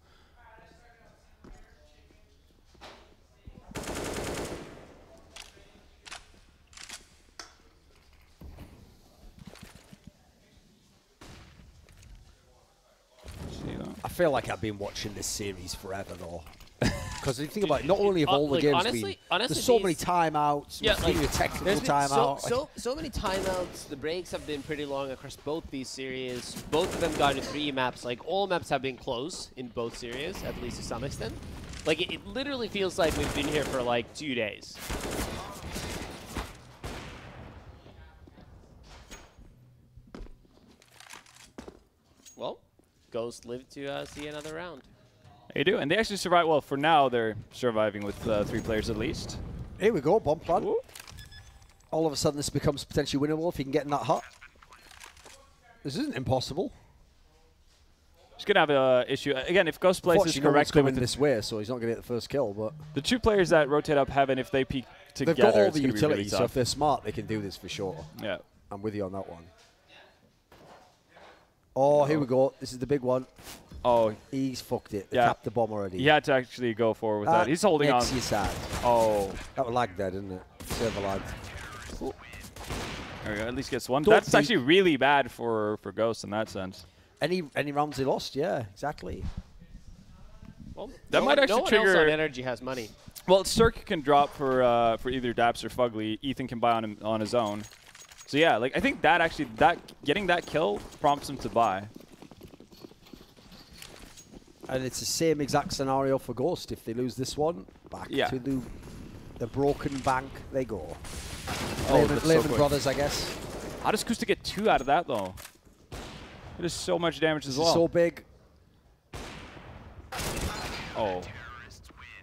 I feel like I've been watching this series forever, though. Because if you think about it, not only have all the games been... There's so many timeouts. Yeah, like, a technical there's been timeout. so many timeouts. The breaks have been pretty long across both these series. Both of them got to 3 maps. Like, all maps have been close in both series, at least to some extent. Like, it literally feels like we've been here for, like, 2 days. Well, Ghost lived to see another round. They do, and they actually survive. Well, for now, they're surviving with 3 players at least. Here we go, bomb plant. Ooh. All of a sudden, this becomes potentially winnable if you can get in that hut. This isn't impossible. He's going to have an issue. Again, if Ghost places correctly with this way, so he's not going to get the first kill. But the 2 players that rotate up heaven, if they peek together, they've got all it's the gonna be really utilities, so tough. if they're smart, they can do this for sure. Yeah. I'm with you on that one. Oh, here we go. This is the big one. Oh, he's fucked it. They yeah. tapped the bomb already. He had to actually go forward with that. He's holding on. Makes you sad. Oh. That was lag there, didn't it? Server lag. There we go. At least gets one. That's actually really bad for Ghost in that sense. Any rounds they lost? Yeah, exactly. Well, that might actually trigger. No one else on NRG has money. Well, Cirque can drop for either Daps or Fugly. Ethan can buy on his own. So yeah, like I think that actually getting that kill prompts him to buy. And it's the same exact scenario for Ghost. If they lose this one, back to the broken bank they go. Lehman Brothers, I guess. How does Kusta get 2 out of that though? It is so much damage as well. So big. Oh.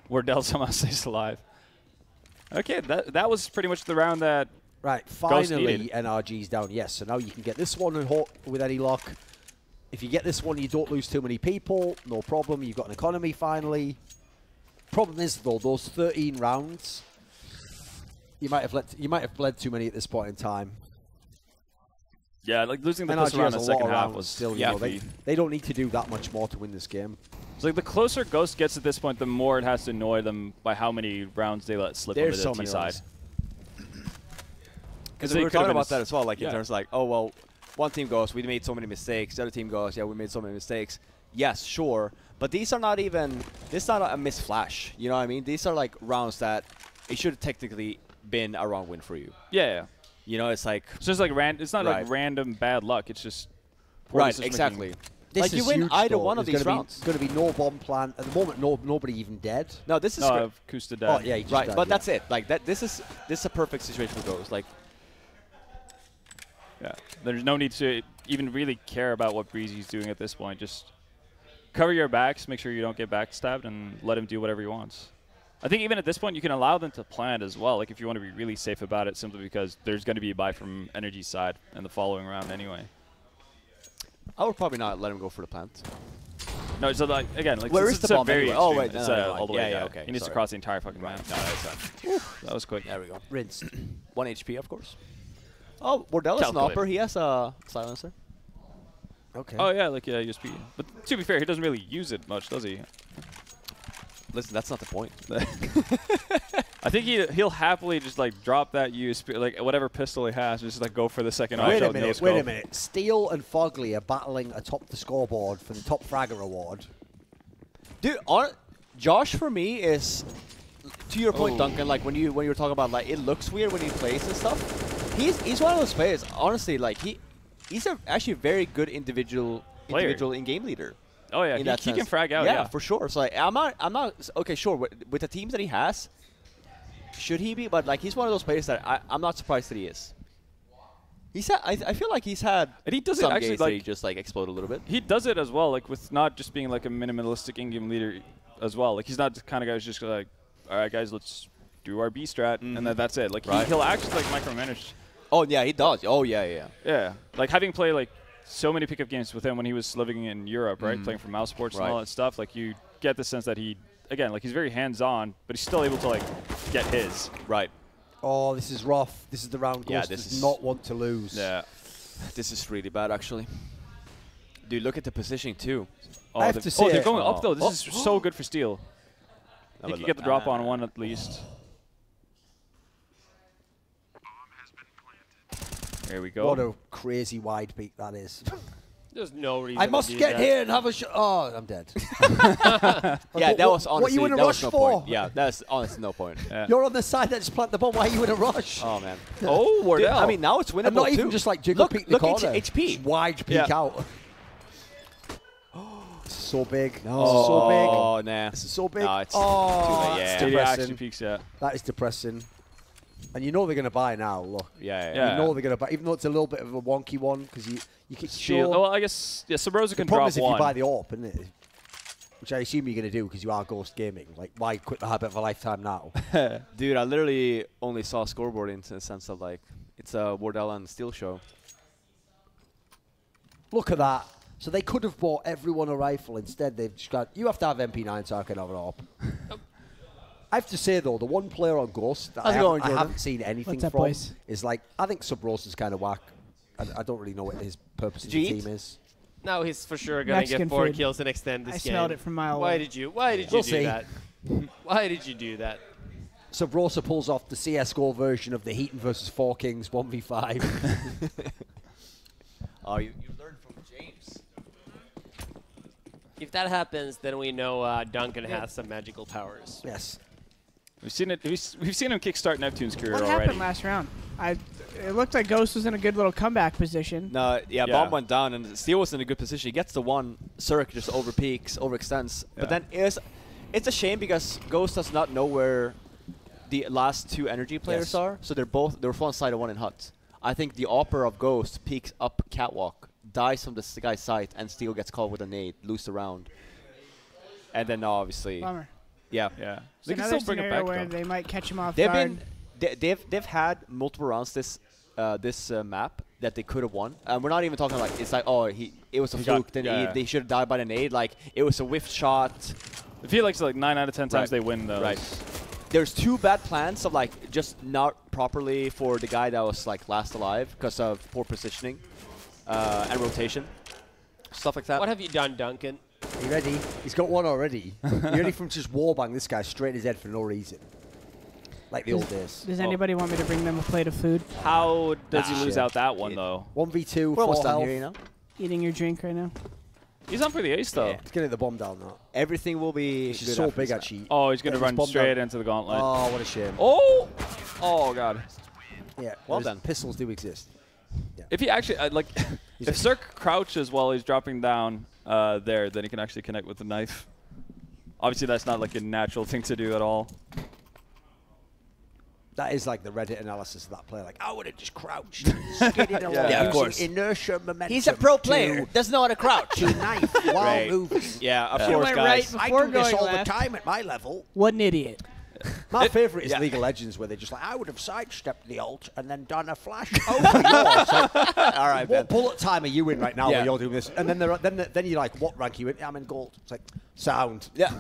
Wardell somehow stays alive. Okay, that was pretty much the round that. Right, finally NRG's down. Yes, so now you can get this one and with any luck. If you get this one, you don't lose too many people. No problem. You've got an economy finally. Problem is though, those 13 rounds, you might have bled too many at this point in time. Yeah, like losing the pistol round in the second half was still. You know, they don't need to do that much more to win this game. So like the closer Ghost gets at this point, the more it has to annoy them by how many rounds they let slip There's over the T side. Because we were talking about that as well, like in terms of like, oh well, one team goes, we made so many mistakes. The other team goes, yeah, we made so many mistakes. Yes, sure, but these are not even. This is not a missed flash. You know what I mean? These are like rounds that it should have technically been a wrong win for you. Yeah. You know, it's like it's just like it's not like random bad luck. It's just exactly. Like you win either one of these rounds. There's going to be no bomb plant at the moment. Nobody even dead. No, this is Kusta dead. Oh yeah, he just died, but that's it. Like that. This is a perfect situation for Ghost. Like. Yeah, there's no need to even really care about what Breezy's doing at this point. Just cover your backs, make sure you don't get backstabbed, and let him do whatever he wants. I think even at this point, you can allow them to plant as well, like if you want to be really safe about it, simply because there's going to be a buy from NRG's side in the following round anyway. I would probably not let him go for the plant. No, so like again, like where is the bomb anyway? Oh wait, all the way down. Okay. He needs to cross the entire fucking map. No, that's fine. That was quick. There we go. Rinsed. 1 HP, of course. Oh, Wardell is an upper. He has a silencer. Okay. Oh yeah, like USP. But to be fair, he doesn't really use it much, does he? Listen, that's not the point. I think he'll happily just like drop that USP, like whatever pistol he has, just like go for the second. Wait a minute. Steel and Fugly are battling atop the scoreboard for the top fragger award. Dude, Josh for me is, to your point, Duncan. Like when you were talking about like it looks weird when he plays and stuff. He's one of those players. Honestly, like he's actually a very good individual in-game leader. Oh yeah, he can frag out. Yeah, for sure. So like, I'm not okay. Sure, with the teams that he has, should he be? But like, he's one of those players that I'm not surprised that he is. I feel like he's had. And he does some it actually games like that he just like explode a little bit. He does it as well, like with not just being like a minimalistic in-game leader as well. Like he's not the kind of guy who's just like, all right, guys, let's do our B strat, and then that's it. Like he'll actually like micromanage. Oh yeah, he does. Oh yeah. Yeah, like having played like so many pickup games with him when he was living in Europe, right, playing for Mouse Sports and all that stuff. Like you get the sense that he, again, like he's very hands-on, but he's still able to like get his. Right. Oh, this is rough. This is the round Ghost does not want to lose. Yeah. This is really bad, actually. Dude, look at the positioning too. Oh, I have to say they're going up though. This is so good for Steel. He could get the drop on one at least. There we go. What a crazy wide peak that is. There's no reason. I must get here and have a shot. Oh, I'm dead. Yeah, that was honestly. What you in a that rush was no for? Point. Yeah, that's honestly no point. Yeah. You're on the side that just planted the bomb. Why are you in a rush? Oh man. Oh, Wardell. I mean, now it's winnable And not even too. just like jiggle peek the corner. HP. Just wide peek Yeah. out. So big. Oh, So big. Oh, nah. This is so big. No, it's oh, too late. it's Yeah. Did he depressing. actually peeks yet? That is depressing. And you know they're going to buy now, look. Yeah. Yeah. You know they're going to buy, even though it's a little bit of a wonky one, because you can Shield. show. Well, I guess, yeah, Sabrosa The can problem drop is if one. you buy the AWP, isn't it? Which I assume you're going to do because you are Ghost Gaming. Like, why quit the habit of a lifetime now? Dude, I literally only saw scoreboard in the sense of like, it's a Wardell and Steel show. Look at that. So they could have bought everyone a rifle. Instead, they've just got, you have to have MP9 so I can have an AWP. I have to say, though, the one player on Ghost that I haven't seen anything What's up, from boys? is like, I think Subrosa's kind of whack. I don't really know what his purpose in the Jeet? team is. Now he's for sure gonna Mexican get 4 food. kills and extend this I game. smelled it from a mile Why away. did you? Why did you We'll do see. that? Why did you do that? Subrosa pulls off the CSGO version of the Heaton versus 4 Kings 1v5. Oh, you learned from James. If that happens, then we know Duncan has some magical powers. Yes. We've seen it. We've seen him kickstart Neptune's career What already. happened last round? It looked like Ghost was in a good little comeback position. No, Yeah. Bomb went down and Steel was in a good position. He gets the one, Cirque just over peaks, overextends. Yeah. But then it's a shame because Ghost does not know where the last 2 energy players Yes. are. So they're one side and one in hut. I think the Opera of Ghost peeks up catwalk, dies from this guy's sight, and Steel gets caught with a nade, loose around. And then obviously, Bummer. yeah. Yeah. It's They can another still bring it scenario back, where though. they might catch him off They've guard. been they've had multiple rounds this map that they could have won. We're not even talking like it's like it was a He fluke. got- Then yeah. they should have died by the nade. Like it was a whiff shot. I feel like it's like 9 out of 10 times Right. they win those. Right. There's 2 bad plans of like just not properly for the guy that was like last alive because of poor positioning and rotation, stuff like that. What have you done, Duncan? You ready? He's got one already. You ready from just warbang this guy straight in his head for no reason? Like the old days. Does anybody want me to bring them a plate of food? How does he lose shit. out that one, though? 1v2, We're 4 almost done health. here, you know. Eating your drink right now? He's on for the ace, though. Yeah. He's getting the bomb down now. Everything will be This is good so after big this map. actually. Oh, he's going to Get this run bomb straight down. into the gauntlet. Oh, what a shame. Oh! Oh, God. Yeah, Well there's- done. Pistols do exist. If he actually, like, if Cirque crouches while he's dropping down there, then he can actually connect with the knife. Obviously, that's not like a natural thing to do at all. That is like the Reddit analysis of that play. Like, I would have just crouched. Skidded along Yeah, of using course. inertia, momentum. He's a pro player. Doesn't know how to crouch. To knife while Right. moving. Yeah, of Yeah. course, went guys. right I Before do this going all left. the time at my level. What an idiot. My favourite is yeah. League of Legends, where they're just like, I would have sidestepped the ult and then done a flash over yours. Like, All right, what Ben. bullet time are you in right now Yeah. where you're doing this? And then then you're like, what rank are you in? I'm in gold. It's like, sound. Yeah,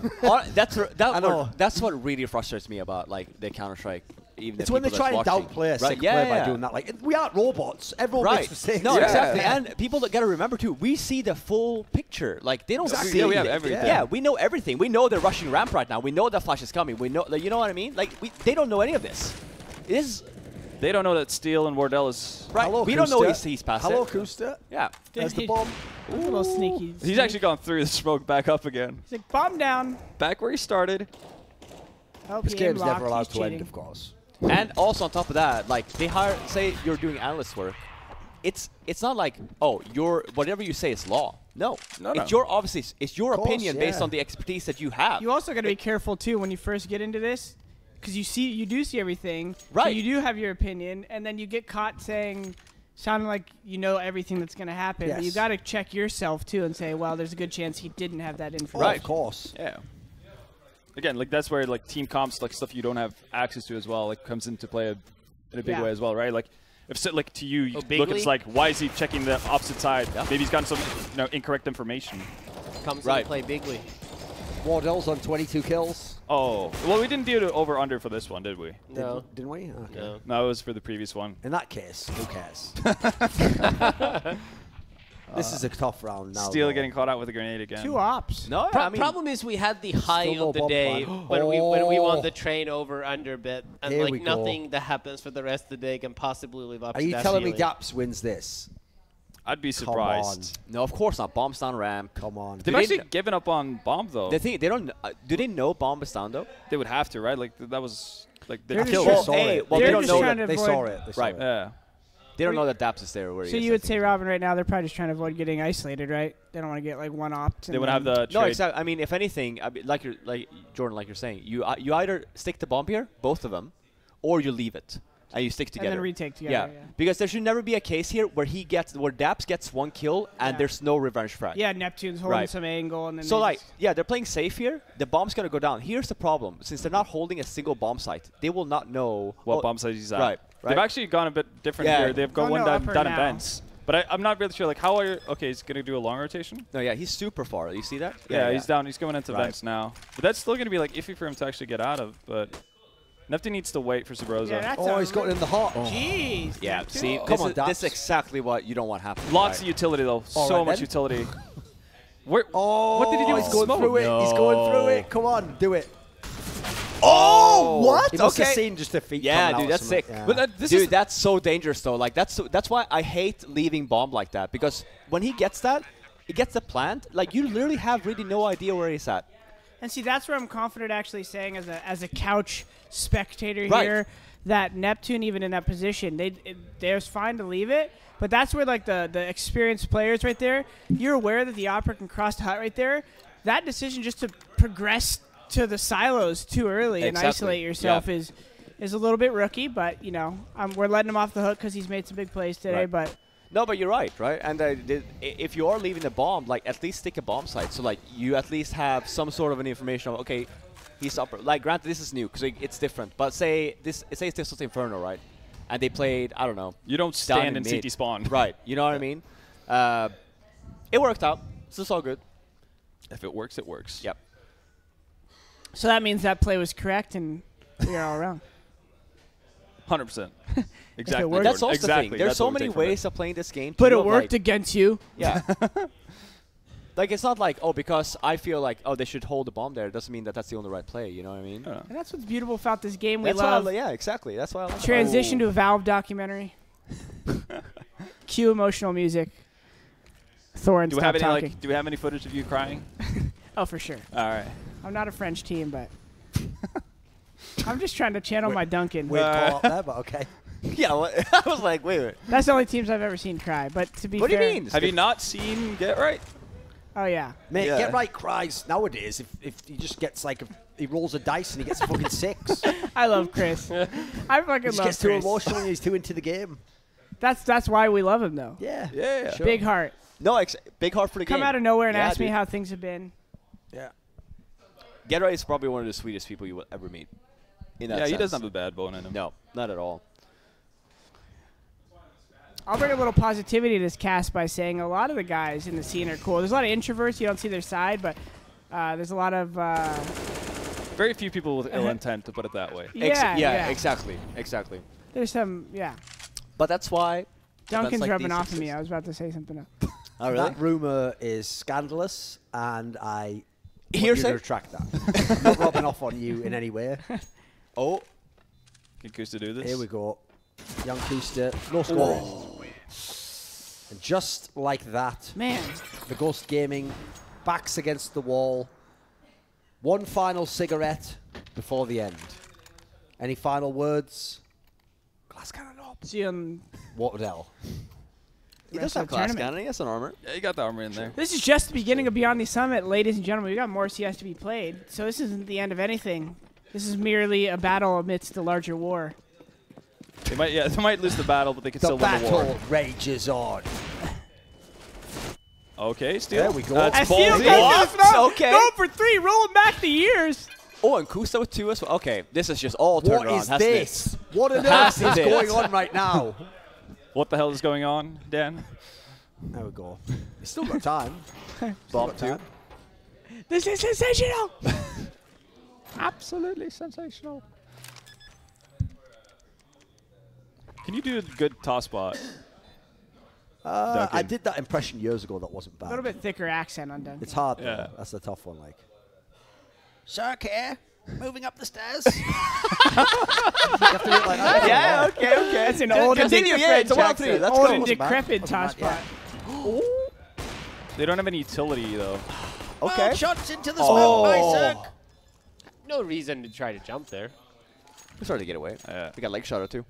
that's I know. that's what really frustrates me about like the Counter Strike. Even It's the when they people try and that's watching. downplay a sick yeah, player by yeah. doing that. Like, we aren't robots. Everyone Right. makes mistakes. No, Yeah. exactly. And people that gotta remember too, we see the full picture. Like they don't Exactly. see Yeah, we have everything. Yeah, we know everything. We know they're rushing ramp right now. We know that flash is coming. We know, like, you know what I mean? Like they don't know any of this. It is They don't know that Steel and Wardell is... right. Hello, we don't know Kusta. he's past Hello, it. Kusta. Yeah. There's the bomb. A little sneaky. He's actually gone through the smoke back up again. He's like, bomb down. Back where he started. Oh, This he game's aim-locked. never allowed He's to end, cheating. of course. And also on top of that, like they hire, say you're doing analyst work. It's not like, oh, whatever you say is law. No, No, it's no. your obviously it's your Of course, opinion based yeah. on the expertise that you have. You also got to be careful too when you first get into this, because you do see everything. So Right. you do have your opinion, and then you get caught sounding like you know everything that's going to happen. But you Yes. got to check yourself too and say, well, there's a good chance he didn't have that Oh, information. of course. Yeah. Again, like that's where like team comps, like stuff you don't have access to as well, like comes into play in a big Yeah. way as well, right? Like if so, like to you, you Oh, look, it's bigly? like why is he checking the opposite side? Yeah. Maybe he's gotten some incorrect information. Comes Right. into play bigly. Wardell's on 22 kills. Oh, well, we didn't do the over under for this one, did we? No. Didn't we? Okay. No. No, it was for the previous one. In that case, who cares? This is a tough round now. Steel though. getting caught out with a grenade again. 2 ops. no, Pro- I mean, problem is we had the high no of the bomb day plan. when we won Oh. the train over under bit, and Here like we go. nothing that happens for the rest of the day can possibly live up Are to you that telling me feeling. Gaps wins this? I'd be surprised. No, of course not. Bomb's down ramp. Come on. They've actually given up on bomb though. The thing, they don't. Do they know bomb is down though? They would have to, right? Like that was like They're they just killed. trying to- Hey, well, they they're don't just know trying that. to They avoid- saw it. They saw Right. it. Yeah. They don't know that Daps is there. Where he So is, you I would say, think. Robin, right now they're probably just trying to avoid getting isolated, right? They don't want to get like one opt. They would have the No, trade. exactly. I mean, if anything, like Jordan, like you're saying, you either stick the bomb here, both of them, or you leave it and you stick together. And then retake together. Yeah. Because there should never be a case here where Daps gets one kill and Yeah. there's no revenge frag. Yeah, Neptune's holding Right. some angle, and then So they like, just- yeah, they're playing safe here. The bomb's gonna go down. Here's the problem: since they're not holding a single bomb site, they will not know what bomb size he's at. Right. They've actually gone a bit different Yeah. here. They've got Oh, one no, down, upper down in now. vents. But I'm not really sure. Like, how are you? Okay, he's gonna do a long rotation. No, yeah, he's super far. You see that? Yeah, he's down. He's going into Right. vents now. But that's still gonna be like iffy for him to actually get out of. But Neptune needs to wait for Sabrosa. Yeah, that's Oh, a he's got it in the heart. Jeez. Yeah. Neptune. See, Come this on, is, this Daps. is exactly what you don't want happening. Lots right? of utility though. All So right, much then. utility. Where? Oh, What did he do with he's the going smoke? through it. He's going through No. it. Come on, do it. Oh, what? He must have Okay. seen just a feet. Yeah, coming dude, out or that's something. sick. Yeah. But this Dude, is that's so dangerous though. Like that's why I hate leaving bomb like that, because when he gets that, he gets the plant. Like you literally have really no idea where he's at. And see, that's where I'm confident actually saying as a couch spectator Right. here that Neptune, even in that position, they're fine to leave it. But that's where like the experienced players right there, you're aware that the Opera can cross the hut right there. That decision just to progress to the silos too early and Exactly. isolate yourself Yeah. is a little bit rookie. But you know, we're letting him off the hook because he's made some big plays today. Right. But No, but you're right, right? And if you are leaving the bomb, like at least stick a bomb site, so like you at least have some sort of an information of okay, he's upper. Like granted, this is new because it's different. But say this was Inferno, right? And they played, I don't know. you don't down stand in mid. CT spawn. Right. You know what I mean? It worked out. So it's all good. If it works, it works. Yep. so that means that play was correct and we are all wrong. 100%. Exactly. works. That's Jordan. also exactly. the thing. There's That's so what we many take from it. ways of playing this game. But to it have, worked like, against you. Yeah. Like it's not like because I feel like they should hold the bomb there. It doesn't mean that's the only right play. You know what I mean? Yeah. And that's what's beautiful about this game. We That's why love yeah, exactly. That's why I like it. transition to a Valve documentary. Cue emotional music. Thorin, Do we stop have any talking. do we have any footage of you crying? Oh, for sure. All right. I'm not a French team, but I'm just trying to channel my Duncan. Weird call up there, but okay. Yeah, well, I was like, wait. That's the only teams I've ever seen cry. But to be What do fair, you mean? Have you not seen Get Right? Oh yeah. Mate, Yeah. Get Right cries nowadays if he just gets like he rolls a dice and he gets a fucking 6. He I love Chris. I fucking just love gets too Chris. emotional and he's too into the game. That's why we love him though. Yeah. Yeah. Sure. Big heart. No, big heart for the Come game. out of nowhere and Yeah, ask me dude. how things have been. Yeah. Get Right is probably one of the sweetest people you will ever meet. In that Yeah, he sense. doesn't have a bad bone in him. No, not at all. I'll bring a little positivity to this cast by saying a lot of the guys in the scene are cool. There's a lot of introverts. You don't see their side, but there's a lot of Very few people with ill intent, to put it that way. yeah. exactly. There's some But that's why. Duncan's events like rubbing these off of me. exist. I was about to say something else. Oh, really? That rumor is scandalous, and I want you Hearsay? to retract that. I'm not rubbing off on you in any way. Oh, Can Kusta do this? Here we go. Young Kusta, no scoring. And just like that, Man, the Ghost Gaming backs against the wall. One final cigarette before the end. Any final words? Glass cannon up. see you Waterdell. he rest does have of the class tournament. cannon. He has an armor. Yeah, you got the armor in there. This is just the beginning of Beyond the Summit, ladies and gentlemen. We got more CS to be played, so this isn't the end of anything. This is merely a battle amidst the larger war. They might lose the battle, but they can The still win the war. battle rages on. Okay, Steel. There we go. That's I feel ballsy. good. Okay. Go for 3, rolling back the years. Oh, and Kusta with 2 as well. Okay, this is just all turned What around. is hasn't this? it? What on earth Hasn't is it? going on right now? What the hell is going on, Dan? There we go. He's still got time. Bomb got 2. time. This is sensational. Absolutely sensational. Can you do a good toss spot? I Duncan. did that impression years ago. That wasn't A bad. little bit thicker accent on Duncan. It's hard, though. Yeah. That's the tough one, like. Sir, care? Moving up the stairs? you have to do it like that. Yeah, okay. That's an old and Continue, yeah, it's a 1-3. Let's old go. and Wasn't bad. decrepit Wasn't toss bad, yeah. spot. They don't have any utility, though. Okay. Shots into the Oh. No reason to try to jump there. We started to get away. We got leg shot or two.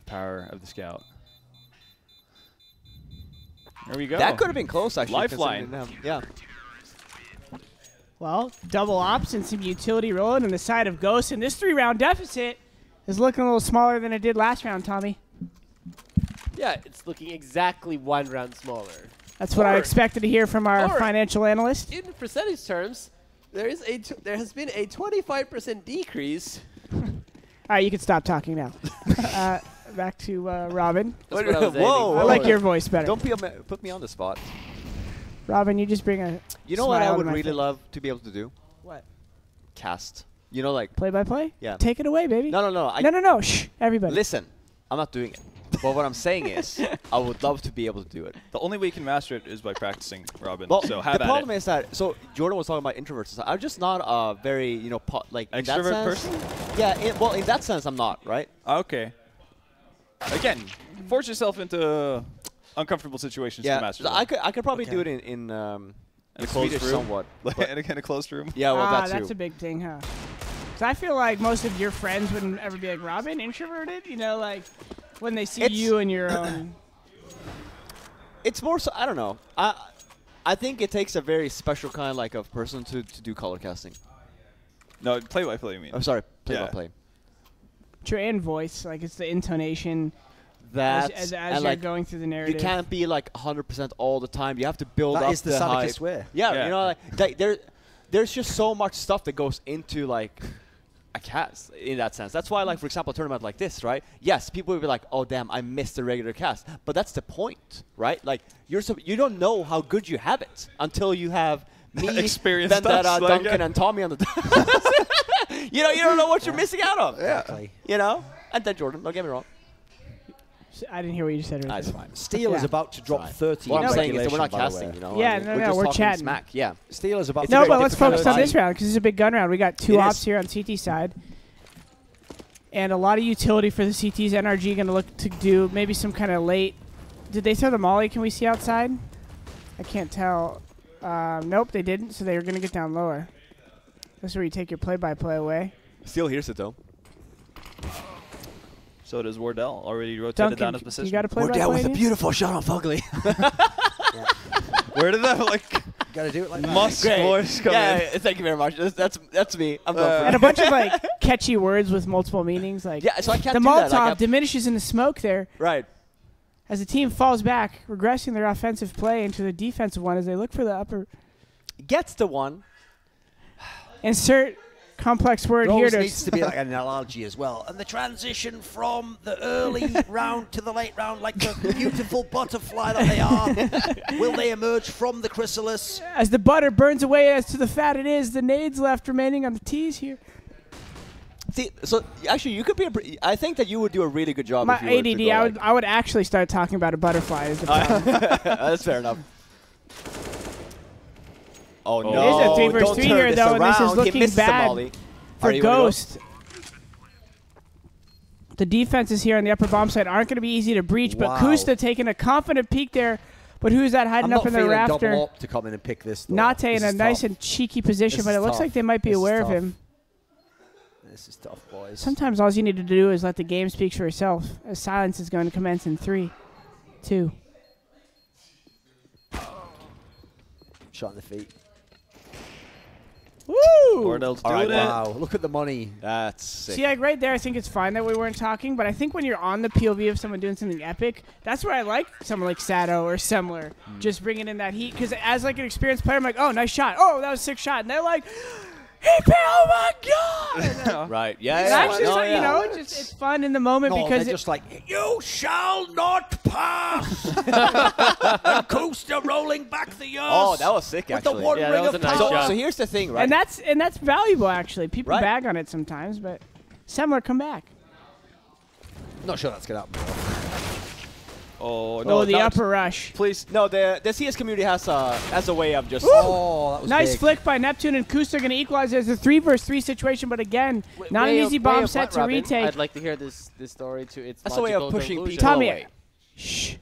Power of the scout. There we go. That could have been close, actually. Lifeline. Yeah. Well, double ops and some utility rolling on the side of Ghost, and this 3-round deficit is looking a little smaller than it did last round, Tommy. Yeah, it's looking exactly 1 round smaller. That's what I expected to hear from our financial analyst. In percentage terms, there has been a 25% decrease. All right, you can stop talking now. Back to Robin. That's what I was Whoa, aiming I for. like your voice better. Don't put me on the spot. Robin, you just bring a You know what I smile to would my really face. love to be able to do? What? Cast. You know, like... Play-by-play? Yeah. Take it away, baby. No. No. Shh, everybody. Listen, I'm not doing it. But what I'm saying is, I would love to be able to do it. The only way you can master it is by practicing, Robin. Well, so have the at problem it. is that, so Jordan was talking about introverts. I'm just not a very, you know, like in that Extrovert sense. person? Yeah, well, in that sense, I'm not, right? Okay. Again, force yourself into uncomfortable situations to Yeah, master so them. I could probably do it in a the closed Swedish room? somewhat. And again, a closed room. Yeah, well, that that's too. a big thing, huh? So I feel like most of your friends wouldn't ever be like, Robin, introverted? You know, like when they see you in your own... It's more so, I don't know. I think it takes a very special kind like of person to do color casting. No, play-by-play, you mean. I'm sorry, play Yeah. by play. Your and voice, like it's the intonation That as and you're like going through the you narrative. can't be like 100% all the time. You have to build That up is the hype. Sanicus way. Yeah, Yeah. you know, like there's just so much stuff that goes into like a cast in that sense. That's why, like, for example, a tournament like this, right? Yes, people will be like, "Oh, damn, I missed the regular cast," but that's the point, right? Like, you don't know how good you have it until you have me, Experienced vENdetta, us, like, Duncan, and Tommy on the. You don't know what you're missing out on. Exactly. You know, and then Jordan. Don't get me wrong. I didn't hear what you just said. Right That's there. fine. Steel is Yeah. about to drop Fine. 30. What I'm in saying is that we're not regulation, by the casting, way. you know. Yeah, like, no, we're no, just we're talking chatting. smack. Yeah. Steel is about No, to but drop let's focus on 30. this round because this is a big gun round. We got 2 It ops is. here on CT side. And a lot of utility for the CTs. NRG going to look to do maybe some kind of late. Did they throw the molly? Can we see outside? I can't tell. Nope, they didn't. So they were going to get down lower. That's where you take your play-by-play away. Still hears it though. So does Wardell. Already rotated Duncan, down his position. you got to play-by-play? again? beautiful shot on Fugly. Where did that, like, Gotta do it like that. Musk Great. voice come Yeah, in? thank you very much. That's me. I'm done for And a it. bunch of like catchy words with multiple meanings. Like Yeah, so I can't the do that. Molotov Like, diminishes in the smoke there right. as the team falls back, regressing their offensive play into the defensive one as they look for the upper. Gets the one. Insert complex word There here always to needs to be like an analogy as well. And the transition from the early round to the late round, like the beautiful butterfly that they are. Will they emerge from the chrysalis? as the butter burns away as to the fat it is, the nades left remaining on the tees here. See, so actually, you could be. I think that you would do a really good job. My if you were to ADD, go I would actually start talking about a butterfly as the problem. That's fair enough. Oh no! It is a 3 versus Don't 3 turn here, this though, and this is around. He looking missed the bad volley. for Alright, here we go. Ghost. The defenses here on the upper bomb side aren't going to be easy to breach, but Wow. Kusta taking a confident peek there. But who's that hiding I'm up not in the feeling rafter? double up to come in and pick this. Though. Nate This in a is nice tough. and cheeky position, This but is it looks tough. like they might be This is aware of tough. him. This is tough, boys. Sometimes all you need to do is let the game speak for itself. As silence is going to commence in 3, 2. Shot in the feet. Woo! Wardell's All doing right, it. Wow, look at the money. That's sick. See, like right there, I think it's fine that we weren't talking, but I think when you're on the POV of someone doing something epic, that's where I like someone like Sato or Semler just bringing in that heat. Because as like an experienced player, I'm like, oh, nice shot. Oh, that was a sick shot. And they're like, hey, oh my god! Right. Yeah. It's yeah. actually, No, like, yeah. you know, it's fun in the moment No, because they're it, just like, you shall not pass! And Coaster rolling back the years. Oh, that was sick. With the Actually. one Yeah, ring that was of a nice power. shot. So here's the thing, right? and that's valuable actually. People Right. bag on it sometimes, but Semler come back. Not sure that's gonna happen. Oh, no. Oh, the not- upper rush. Please. No, the CS community has a way of just. Oh, that was Nice big. flick by Neptune, and Kusta are going to equalize it as a 3 versus 3 situation, but again, not an easy bomb set to retake. I'd like to hear this story to its That's a way of logical pushing conclusion. people Tommy, away. shh.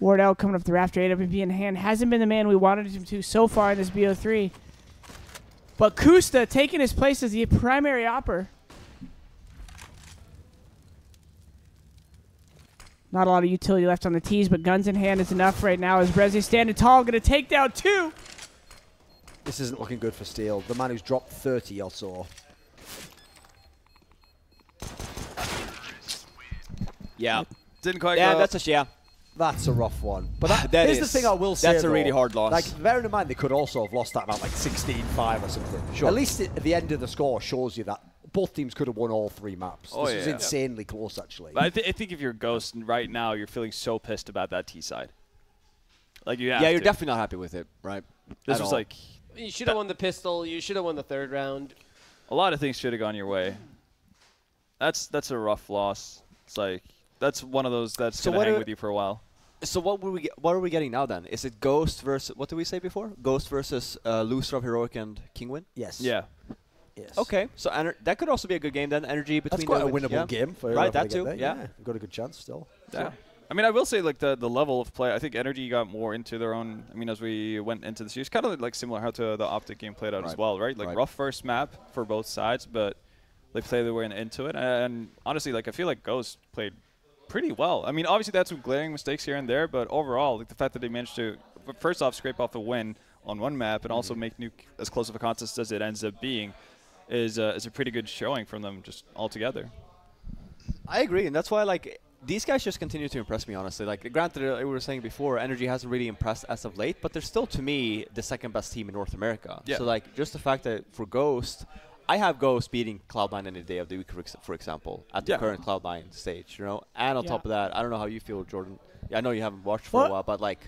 Wardell coming up the rafter, AWP in hand. Hasn't been the man we wanted him to so far in this BO3. But Kusta taking his place as the primary opper. Not a lot of utility left on the tees, but guns in hand is enough right now as Breze standing tall, going to take down 2. This isn't looking good for Steel. The man who's dropped 30 or so. Yeah. Didn't quite Yeah, go. That's a rough one. But That here's the is- thing I will say, that's a really though. hard loss. Like, bearing in mind, they could also have lost that about like 16-5 or something. Sure. At least at the end of the score shows you that both teams could have won all 3 maps. Oh, This was yeah. insanely close, actually. But I think if you're Ghost right now, you're feeling so pissed about that T side. Like you have Yeah, you're to. definitely not happy with it, right? This At was all. like You should have won the pistol. You should have won the 3rd round. a lot of things should have gone your way. That's a rough loss. It's like that's one of those that's So gonna what hang are- with you for a while. So what are we getting now then? Is it Ghost versus, what did we say before? Ghost versus loser of Heroic and Kingwin? Yes. Yeah. Yes. Okay, so that could also be a good game then. Energy between That's quite a the winnable yeah. game for Right, whoever that they get too, there. yeah. We've got a good chance still. Yeah. I mean, I will say like the level of play. I think Energy got more into their own. I mean, as we went into the series, kind of like similar how to the Optic game played out as Right. well, right? Like Right. rough first map for both sides, but they played their way into it. And honestly, like I feel like Ghost played pretty well. I mean, obviously they had some glaring mistakes here and there, but overall, like the fact that they managed to first off scrape off a win on one map and also make Nuke as close of a contest as it ends up being is a pretty good showing from them just altogether. I agree, and that's why like these guys just continue to impress me, honestly. Like, granted, we were saying before, Energy hasn't really impressed as of late, but they're still, to me, the 2nd best team in North America. Yeah. So, like, just the fact that for Ghost, I have Ghost beating Cloud9 any day of the week, for example, at the Yeah. current Cloud9 stage, you know? And on Yeah. top of that, I don't know how you feel, Jordan. Yeah, I know you haven't watched for a Well- while, but, like,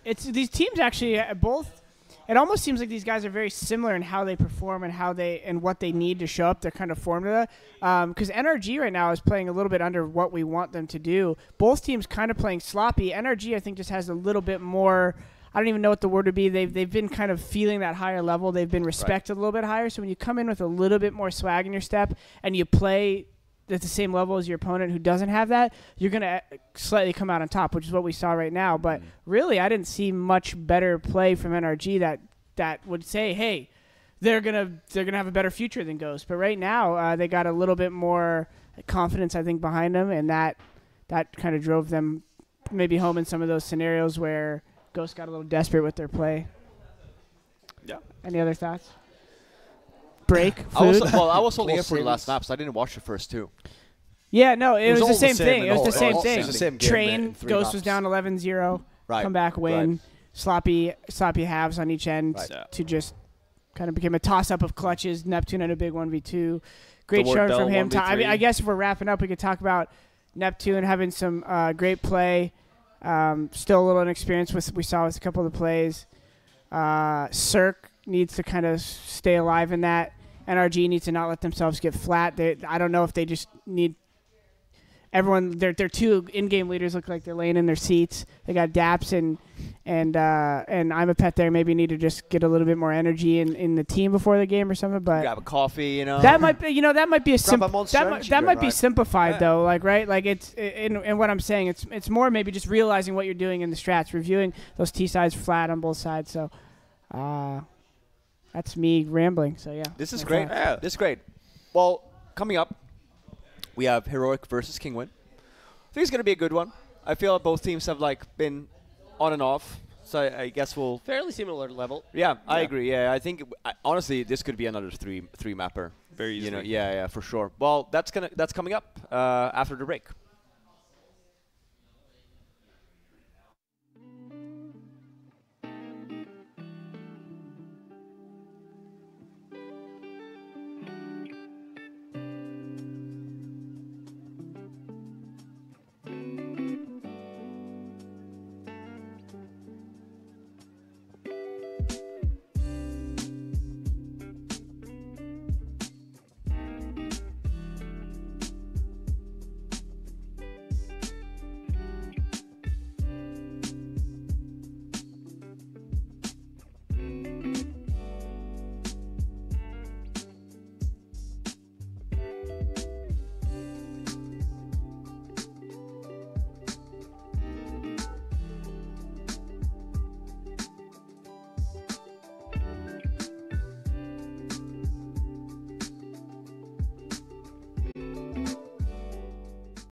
It's these teams actually both. It almost seems like these guys are very similar in how they perform and what they need to show up their kind of formula. Because NRG right now is playing a little bit under what we want them to do. Both teams kind of playing sloppy. NRG I think just has a little bit more. I don't even know what the word would be. They've been kind of feeling that higher level. They've been respected a little bit higher. So when you come in with a little bit more swag in your step and you play at the same level as your opponent who doesn't have that, you're going to slightly come out on top, which is what we saw right now. But really, I didn't see much better play from NRG that would say, hey, they're gonna have a better future than Ghost. But right now, they got a little bit more confidence, I think, behind them, and that kind of drove them maybe home in some of those scenarios where Ghost got a little desperate with their play. Yeah. Any other thoughts? Break. I was, Food? well, I was only here Close for the last series. map, so I didn't watch the first 2. Yeah, no, it was all the same thing. in It was all- the same all- thing. it was the same game, Train, in 3 Ghost maps. was down 11-0, Right. come back, win. Right. Sloppy halves on each end Right. Yeah. to just kind of became a toss-up of clutches. Neptune had a big 1v2. Great The showing Wardell from him. I mean, 1v3. I guess if we're wrapping up, we could talk about Neptune having some great play. Still a little inexperienced. We saw with a couple of the plays. Cirque needs to kind of stay alive in that. NRG needs to not let themselves get flat. I don't know if they just need everyone. Their 2 in-game leaders look like they're laying in their seats. They got Daps and I'm a pet there. Maybe need to just get a little bit more energy in the team before the game or something. But Grab a coffee, you know? that might be that might be a Grab a Monster Energy that might drink, be right? simplified Yeah. though. Like right, like it's in what I'm saying. It's more maybe just realizing what you're doing in the strats, reviewing those T sides flat on both sides. So. That's me rambling. So yeah, This is That's great. that. This is great. Well, coming up, we have Heroic versus Kingwin. I think it's going to be a good one. I feel like both teams have like been on and off. So I guess we'll. Fairly similar level. Yeah, I Yeah. agree. Yeah, I think honestly this could be another three mapper. Very You know, easily. yeah, for sure. Well, that's coming up after the break.